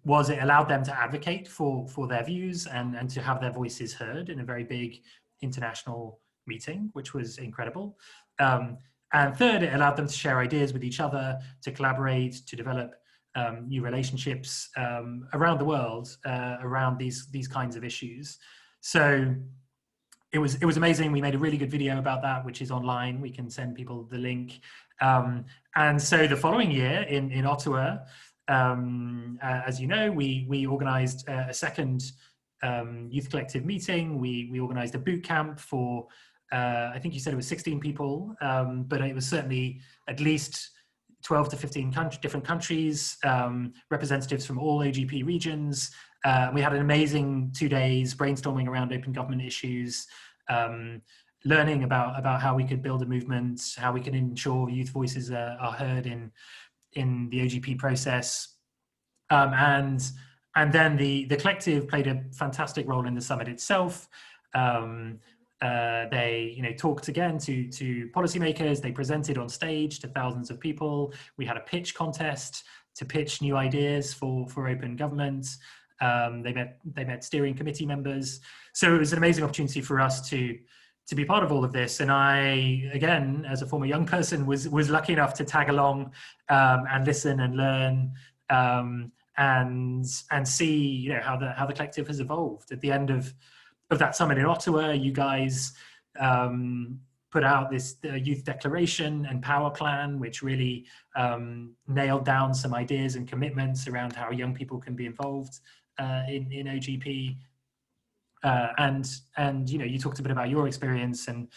Speaker 1: was it allowed them to advocate for their views and to have their voices heard in a very big international meeting, which was incredible. And third, it allowed them to share ideas with each other, to collaborate, to develop new relationships around the world around these kinds of issues. So it was amazing. We made a really good video about that, which is online. We can send people the link. And so the following year in Ottawa, as you know, we organized a second youth collective meeting. We organized a boot camp for, I think you said it was 16 people, but it was certainly at least 12 to 15 different countries, representatives from all OGP regions. We had an amazing 2 days brainstorming around open government issues, learning about how we could build a movement, how we can ensure youth voices are heard in the OGP process. And then the collective played a fantastic role in the summit itself. They talked again to policymakers. They presented on stage to thousands of people. We had a pitch contest to pitch new ideas for open government. They met steering committee members. So it was an amazing opportunity for us to be part of all of this. And I, again, as a former young person, was lucky enough to tag along and listen and learn and see how the collective has evolved. At the end of that summit in Ottawa, you guys put out this youth declaration and power plan, which really nailed down some ideas and commitments around how young people can be involved in OGP. And you talked a bit about your experience and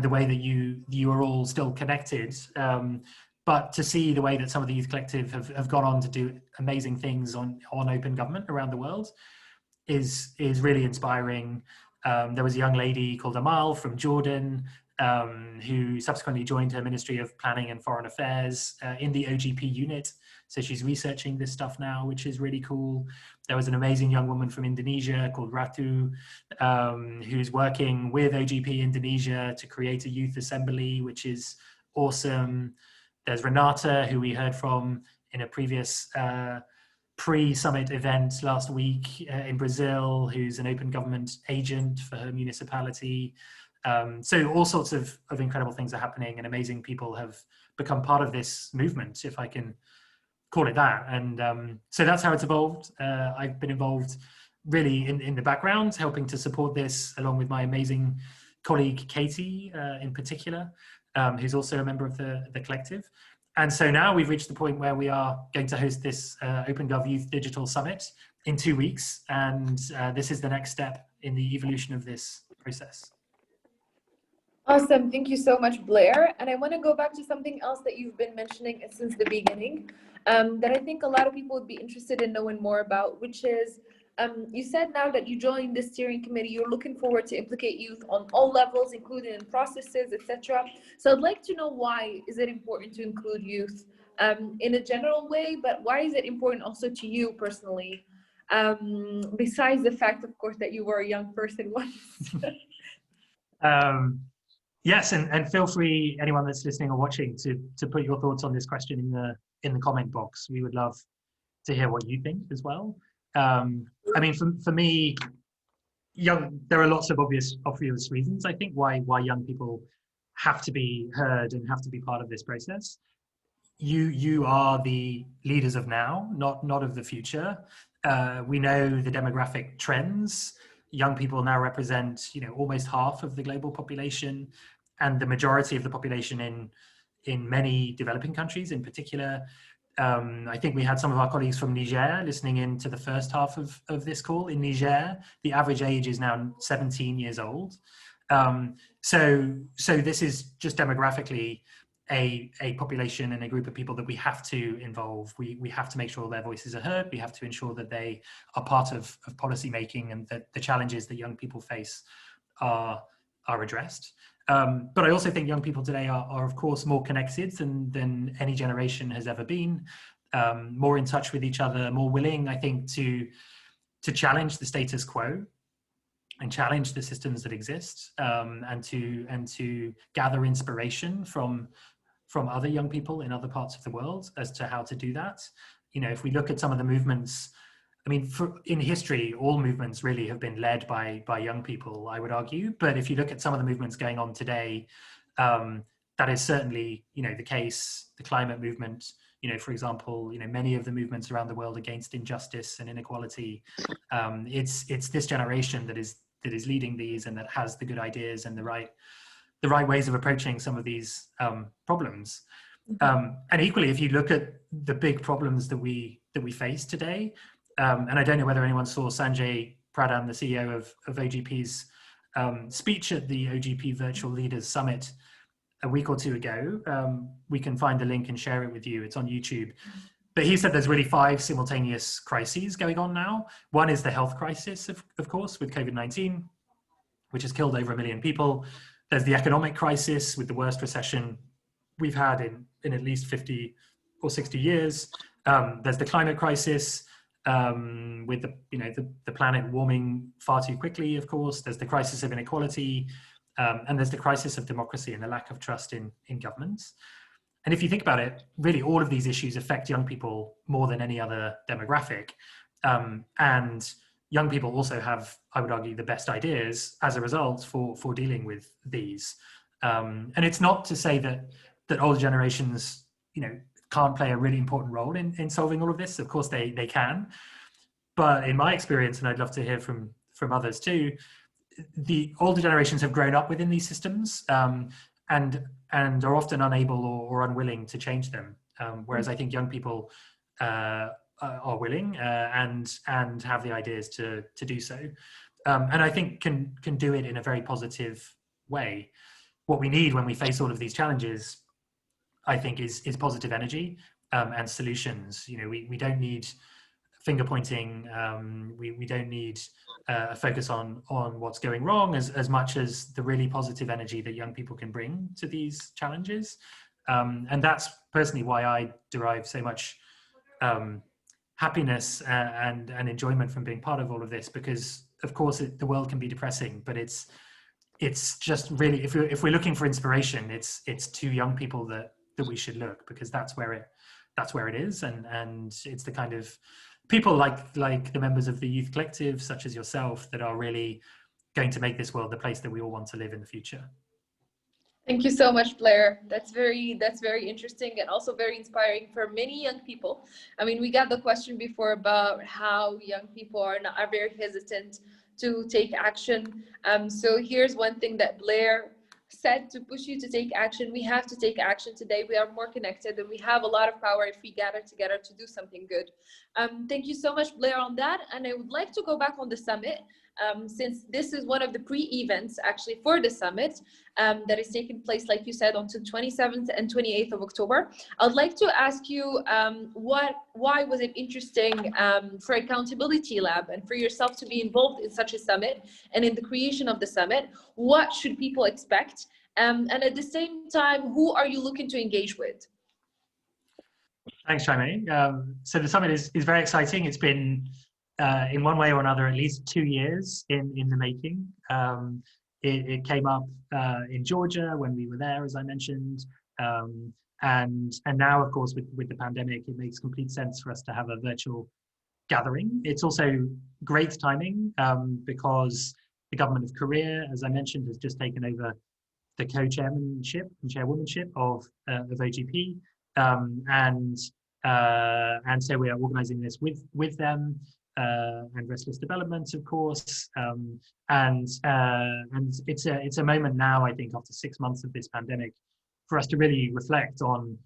Speaker 1: the way that you are all still connected. But to see the way that some of the youth collective have gone on to do amazing things on open government around the world is really inspiring. There was a young lady called Amal from Jordan who subsequently joined her Ministry of Planning and Foreign Affairs in the OGP unit. So she's researching this stuff now, which is really cool. There was an amazing young woman from Indonesia called Ratu, who's working with OGP Indonesia to create a youth assembly, which is awesome. There's Renata, who we heard from in a previous pre-summit event last week in Brazil, who's an open government agent for her municipality. So all sorts of incredible things are happening, and amazing people have become part of this movement, if I can call it that. And so that's how it's evolved. I've been involved really in the background, helping to support this along with my amazing colleague, Katie, in particular, who's also a member of the collective. And so now we've reached the point where we are going to host this OpenGov Youth Digital Summit in 2 weeks. And this is the next step in the evolution of this process.
Speaker 3: Awesome. Thank you so much, Blair. And I want to go back to something else that you've been mentioning since the beginning that I think a lot of people would be interested in knowing more about, which is you said now that you joined the steering committee, you're looking forward to implicate youth on all levels, including in processes, etc. So I'd like to know, why is it important to include youth in a general way, but why is it important also to you personally, besides the fact, of course, that you were a young person once?
Speaker 1: Yes, and feel free, anyone that's listening or watching, to put your thoughts on this question in the comment box. We would love to hear what you think as well. I mean, for me, there are lots of obvious reasons, I think, why young people have to be heard and have to be part of this process. You are the leaders of now, not of the future. We know the demographic trends. Young people now represent, almost half of the global population, and the majority of the population in many developing countries in particular. I think we had some of our colleagues from Niger listening in to the first half of this call. In Niger, the average age is now 17 years old. So this is just demographically a population and a group of people that we have to involve. We have to make sure their voices are heard. We have to ensure that they are part of policy making, and that the challenges that young people face are addressed. But I also think young people today are of course more connected than any generation has ever been, more in touch with each other, more willing, I think, to challenge the status quo and challenge the systems that exist, and to gather inspiration from other young people in other parts of the world as to how to do that. You know, if we look at some of the movements, I mean, in history, all movements really have been led by young people, I would argue. But if you look at some of the movements going on today, that is certainly, you know, the case. The climate movement, you know, for example, you know, many of the movements around the world against injustice and inequality, it's this generation that is leading these and that has the good ideas and the right ways of approaching some of these problems. And equally, if you look at the big problems that we face today, and I don't know whether anyone saw Sanjay Pradhan, the CEO of OGP's speech at the OGP Virtual Leaders Summit a week or two ago. We can find the link and share it with you. It's on YouTube. But he said there's really 5 simultaneous crises going on now. One is the health crisis, of course, with COVID-19, which has killed over 1 million people. There's the economic crisis with the worst recession we've had in at least 50 or 60 years. There's the climate crisis with the planet warming far too quickly, of course. There's the crisis of inequality, and there's the crisis of democracy and the lack of trust in governments. And if you think about it, really all of these issues affect young people more than any other demographic. And young people also have, I would argue, the best ideas as a result for dealing with these. And it's not to say that older generations, you know, can't play a really important role in solving all of this. Of course they can. But in my experience, and I'd love to hear from others too, the older generations have grown up within these systems, and are often unable or unwilling to change them. Whereas I think young people are willing and have the ideas to do so. And I think can do it in a very positive way. What we need when we face all of these challenges, I think, is positive energy and solutions. You know, we don't need finger pointing. We don't need a focus on what's going wrong as much as the really positive energy that young people can bring to these challenges. And that's personally why I derive so much happiness and enjoyment from being part of all of this, because of course the world can be depressing, but it's just really, if we're looking for inspiration, it's to young people that we should look, because that's where it is, and it's the kind of people like the members of the Youth Collective, such as yourself, that are really going to make this world the place that we all want to live in the future.
Speaker 3: Thank you so much, Blair. That's very interesting and also very inspiring for many young people. I mean, we got the question before about how young people are very hesitant to take action. So here's one thing that Blair said to push you to take action. We have to take action today. We are more connected and we have a lot of power if we gather together to do something good. Thank you so much, Blair, on that. And I would like to go back on the summit, since this is one of the pre-events actually for the summit that is taking place, like you said, on the 27th and 28th of October. I'd like to ask you, why was it interesting for Accountability Lab and for yourself to be involved in such a summit and in the creation of the summit? What should people expect? And at the same time, who are you looking to engage with?
Speaker 1: Thanks, Chaimae. So the summit is very exciting. It's been, in one way or another, at least 2 years in the making. It came up in Georgia when we were there, as I mentioned. And now, of course, with the pandemic, it makes complete sense for us to have a virtual gathering. It's also great timing because the government of Korea, as I mentioned, has just taken over the co-chairmanship and chairwomanship of OGP. And so we are organizing this with them. And Restless Development, of course, and it's a moment now, I think, after 6 months of this pandemic, for us to really reflect on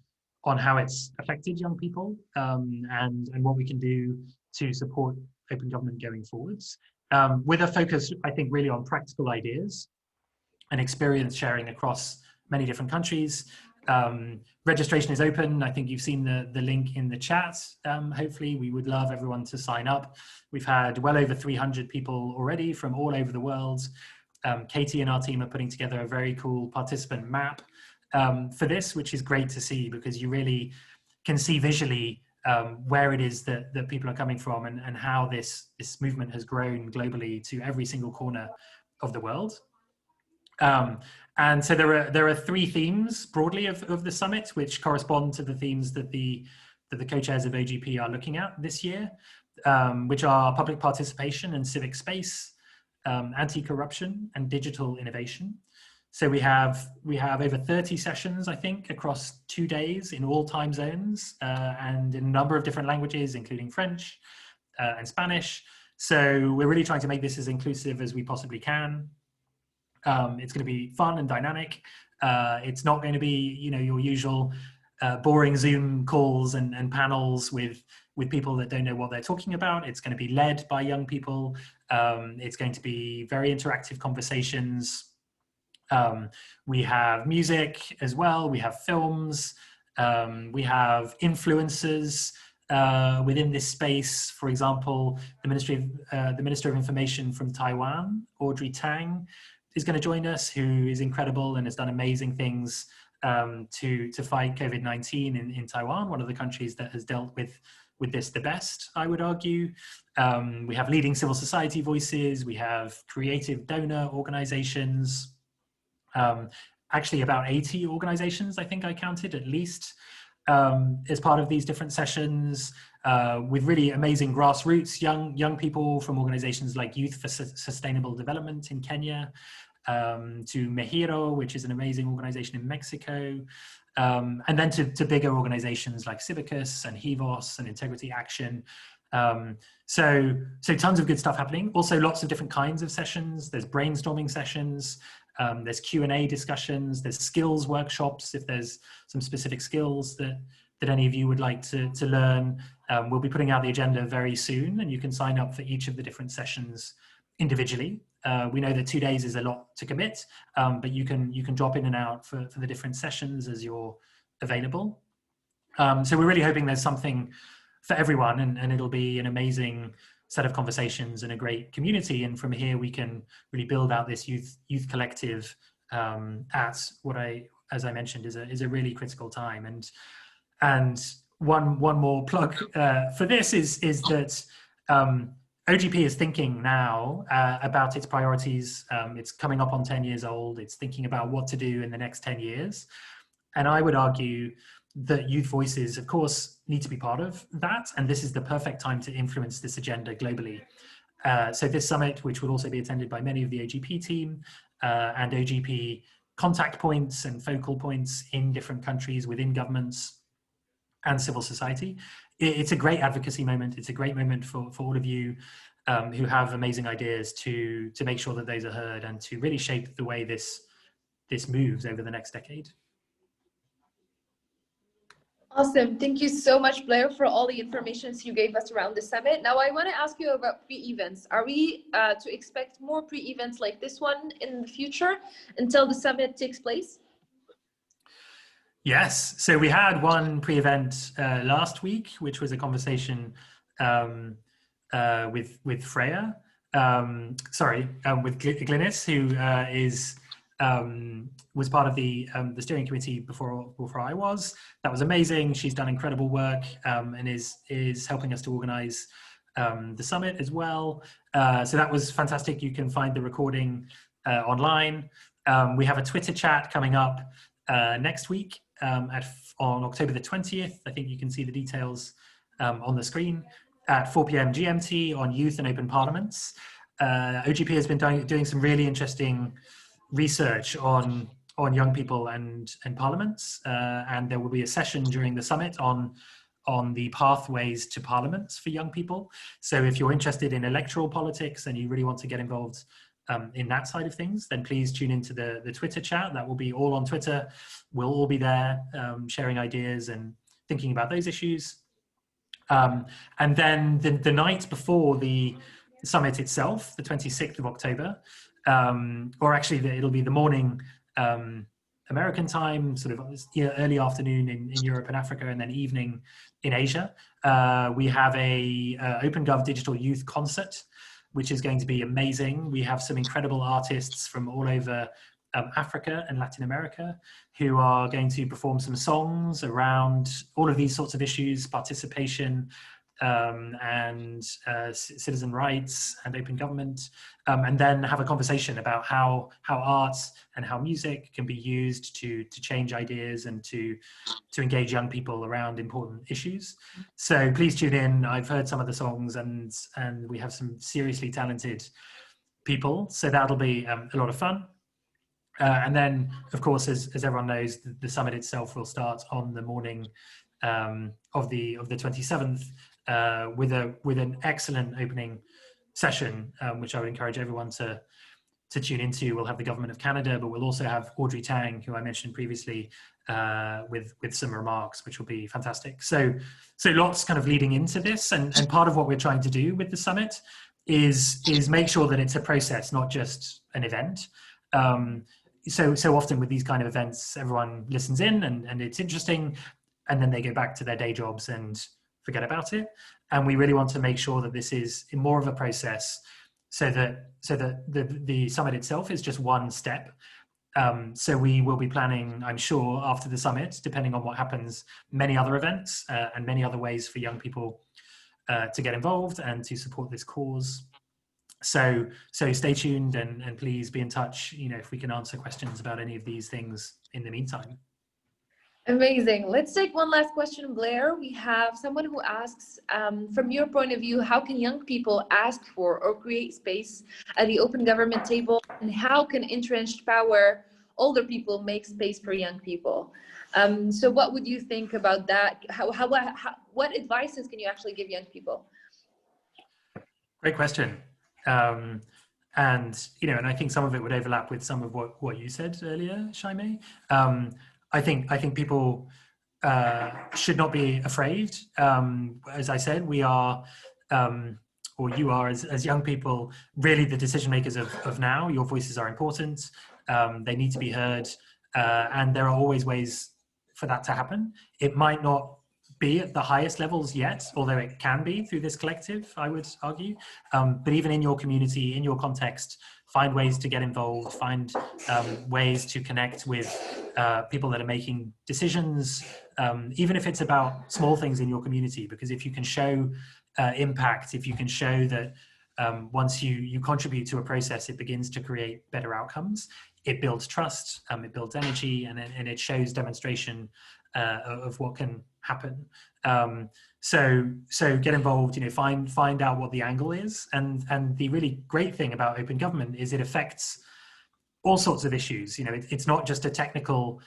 Speaker 1: how it's affected young people, and what we can do to support open government going forwards, with a focus, I think, really on practical ideas and experience sharing across many different countries. Registration is open. I think you've seen the link in the chat. Hopefully, we would love everyone to sign up. We've had well over 300 people already from all over the world. Katie and our team are putting together a very cool participant map for this, which is great to see, because you really can see visually where it is that people are coming from, and how this movement has grown globally to every single corner of the world. And so there are three themes broadly of the summit, which correspond to the themes that the co-chairs of AGP are looking at this year, which are public participation and civic space, anti-corruption, and digital innovation. So we have over 30 sessions, I think, across 2 days in all time zones, and in a number of different languages, including French and Spanish. So we're really trying to make this as inclusive as we possibly can. It's going to be fun and dynamic. It's not going to be, your usual boring Zoom calls and panels with people that don't know what they're talking about. It's going to be led by young people. It's going to be very interactive conversations. We have music as well. We have films. We have influencers within this space. For example, the Minister of Information from Taiwan, Audrey Tang, is going to join us, who is incredible and has done amazing things to fight COVID-19 in Taiwan, one of the countries that has dealt with this the best, I would argue. We have leading civil society voices. We have creative donor organizations. Actually about 80 organizations, I think I counted at least, as part of these different sessions, with really amazing grassroots young people from organizations like Youth for Sustainable Development in Kenya, to Mejiro, which is an amazing organization in Mexico, and then to bigger organizations like Civicus and HEVOS and Integrity Action. So tons of good stuff happening. Also lots of different kinds of sessions. There's brainstorming sessions. There's Q&A discussions, there's skills workshops if there's some specific skills that any of you would like to learn. We'll be putting out the agenda very soon, and you can sign up for each of the different sessions individually. We know that 2 days is a lot to commit, but you can drop in and out for the different sessions as you're available. So we're really hoping there's something for everyone, and it'll be an amazing set of conversations and a great community. And from here, we can really build out this youth collective at what as I mentioned, is a really critical time. And one more plug for this is that OGP is thinking now about its priorities. It's coming up on 10 years old. It's thinking about what to do in the next 10 years. And I would argue that youth voices, of course, need to be part of that. And this is the perfect time to influence this agenda globally. So this summit, which will also be attended by many of the AGP team and OGP contact points and focal points in different countries within governments and civil society. It's a great advocacy moment. It's a great moment for all of you who have amazing ideas to make sure that those are heard and to really shape the way this moves over the next decade.
Speaker 3: Awesome. Thank you so much, Blair, for all the information you gave us around the summit. Now, I want to ask you about pre-events. Are we to expect more pre-events like this one in the future until the summit takes place?
Speaker 1: Yes. So we had one pre-event last week, which was a conversation with Freya. With Glynis, who was part of the steering committee before I was. That was amazing. She's done incredible work and is helping us to organize the summit as well. So that was fantastic. You can find the recording online. We have a Twitter chat coming up next week on October the 20th. I think you can see the details on the screen at 4 p.m. GMT on youth and open parliaments. OGP has been doing some really interesting research on young people and parliaments, and there will be a session during the summit on the pathways to parliaments for young people. So if you're interested in electoral politics and you really want to get involved in that side of things, then please tune into the Twitter chat. That will be all on Twitter. We'll all be there sharing ideas and thinking about those issues. And then the night before the summit itself, the 26th of October, or actually it'll be the morning American time, sort of early afternoon in Europe and Africa, and then evening in Asia. We have a OpenGov Digital Youth Concert, which is going to be amazing. We have some incredible artists from all over Africa and Latin America, who are going to perform some songs around all of these sorts of issues, participation, and citizen rights and open government, and then have a conversation about how arts and how music can be used to change ideas and to engage young people around important issues. So please tune in. I've heard some of the songs, and we have some seriously talented people, so that'll be a lot of fun. And then, of course, as everyone knows, the summit itself will start on the morning of the 27th. With an excellent opening session, which I would encourage everyone to tune into. We'll have the Government of Canada, but we'll also have Audrey Tang, who I mentioned previously, with some remarks, which will be fantastic. So lots kind of leading into this, and part of what we're trying to do with the summit is make sure that it's a process, not just an event. So often with these kind of events, everyone listens in and it's interesting, and then they go back to their day jobs and forget about it. And we really want to make sure that this is more of a process, so that the summit itself is just one step. So we will be planning, I'm sure, after the summit, depending on what happens, many other events and many other ways for young people to get involved and to support this cause. So stay tuned and please be in touch, if we can answer questions about any of these things in the meantime.
Speaker 3: Amazing. Let's take one last question, Blair. We have someone who asks, from your point of view, how can young people ask for or create space at the open government table, and how can entrenched power, older people, make space for young people? So what would you think about that? What advices can you actually give young people?
Speaker 1: Great question. And I think some of it would overlap with some of what you said earlier, Chaimae. I think people should not be afraid. As I said, we are, or you are, as young people, really the decision makers of now. Your voices are important. They need to be heard, and there are always ways for that to happen. It might not be at the highest levels yet, although it can be through this collective, I would argue. But even in your community, in your context, find ways to get involved, find ways to connect with people that are making decisions, even if it's about small things in your community, because if you can show impact, if you can show that once you contribute to a process, it begins to create better outcomes, it builds trust, it builds energy, and it shows demonstration of what can happen. So get involved, find out what the angle is. And the really great thing about open government is it affects all sorts of issues. It's not just a technical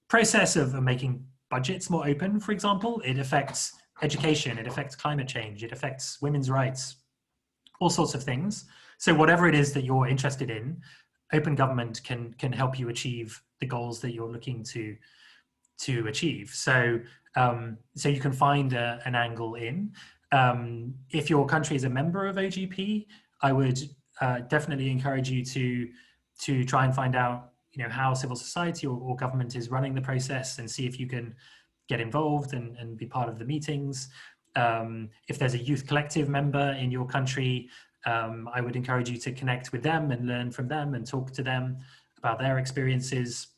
Speaker 1: process of making budgets more open, for example. It affects education, it affects climate change, it affects women's rights, all sorts of things. So whatever it is that you're interested in, open government can help you achieve the goals that you're looking to achieve. So you can find an angle in. If your country is a member of OGP, I would definitely encourage you to try and find out, how civil society or government is running the process, and see if you can get involved and be part of the meetings. If there's a youth collective member in your country, I would encourage you to connect with them and learn from them and talk to them about their experiences.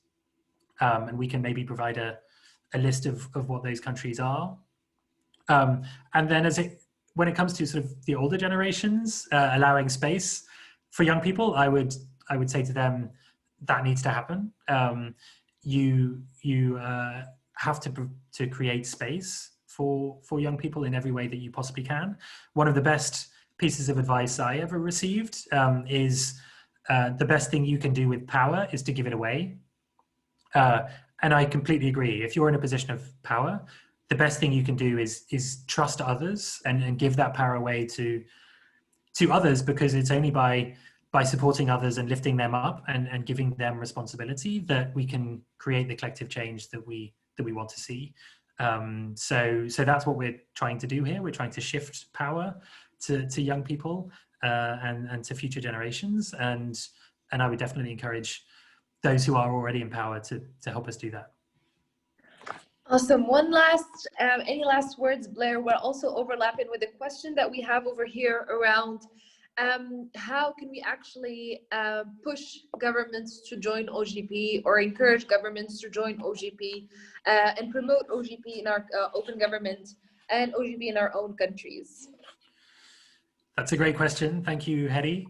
Speaker 1: And we can maybe provide a list of what those countries are. And then when it comes to sort of the older generations, allowing space for young people, I would say to them, that needs to happen. You have to create space for young people in every way that you possibly can. One of the best pieces of advice I ever received is the best thing you can do with power is to give it away. And I completely agree. If you're in a position of power, the best thing you can do is trust others and give that power away to others, because it's only by supporting others and lifting them up and giving them responsibility that we can create the collective change that we want to see. So that's what we're trying to do here. We're trying to shift power to young people and to future generations. And I would definitely encourage those who are already in power to help us do that.
Speaker 3: Awesome. Any last words, Blair? We're also overlapping with a question that we have over here around how can we actually push governments to join OGP or encourage governments to join OGP and promote OGP in our open government and OGP in our own countries?
Speaker 1: That's a great question. Thank you, Hedy.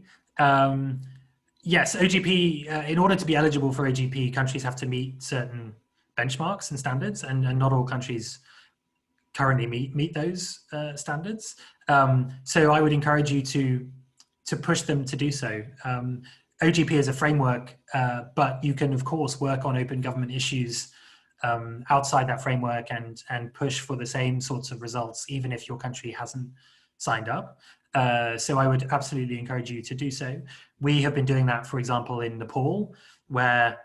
Speaker 1: Yes, OGP, in order to be eligible for OGP, countries have to meet certain benchmarks and standards, and not all countries currently meet those standards. So I would encourage you to push them to do so. OGP is a framework, but you can, of course, work on open government issues outside that framework and push for the same sorts of results, even if your country hasn't signed up. So I would absolutely encourage you to do so. We have been doing that, for example, in Nepal, where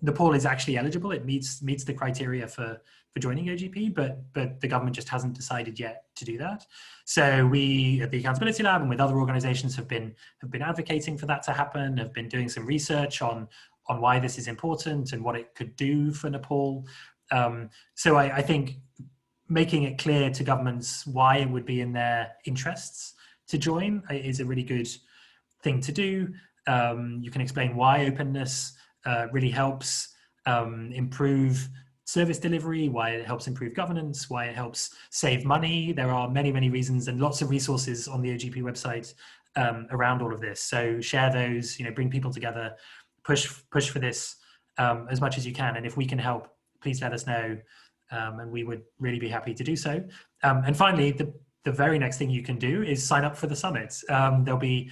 Speaker 1: Nepal is actually eligible. It meets the criteria for joining OGP, but the government just hasn't decided yet to do that. So we at the Accountability Lab and with other organizations have been advocating for that to happen, have been doing some research on why this is important and what it could do for Nepal. So I think making it clear to governments why it would be in their interests to join is a really good thing to do. You can explain why openness really helps improve service delivery, why it helps improve governance, why it helps save money. There are many, many reasons and lots of resources on the OGP website around all of this. So share those, bring people together, push for this as much as you can. And if we can help, please let us know. And we would really be happy to do so. And finally, the very next thing you can do is sign up for the summit. There'll be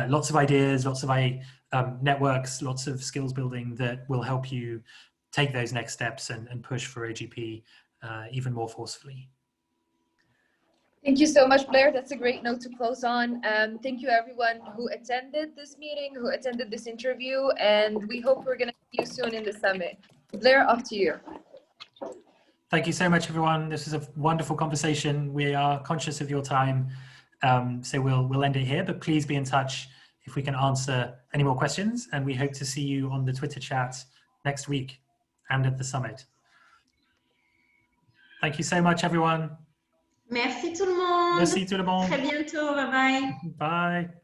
Speaker 1: lots of ideas, lots of networks, lots of skills building that will help you take those next steps and push for OGP even more forcefully.
Speaker 3: Thank you so much, Blair. That's a great note to close on. Thank you everyone who attended this meeting, who attended this interview, and we hope we're going to see you soon in the summit. Blair, off to you.
Speaker 1: Thank you so much, everyone. This was a wonderful conversation. We are conscious of your time, so we'll end it here, but please be in touch if we can answer any more questions, and we hope to see you on the Twitter chat next week and at the summit. Thank you so much, everyone.
Speaker 2: Merci tout le monde.
Speaker 1: Merci tout le monde.
Speaker 2: Très bientôt. Bye bye.
Speaker 1: Bye.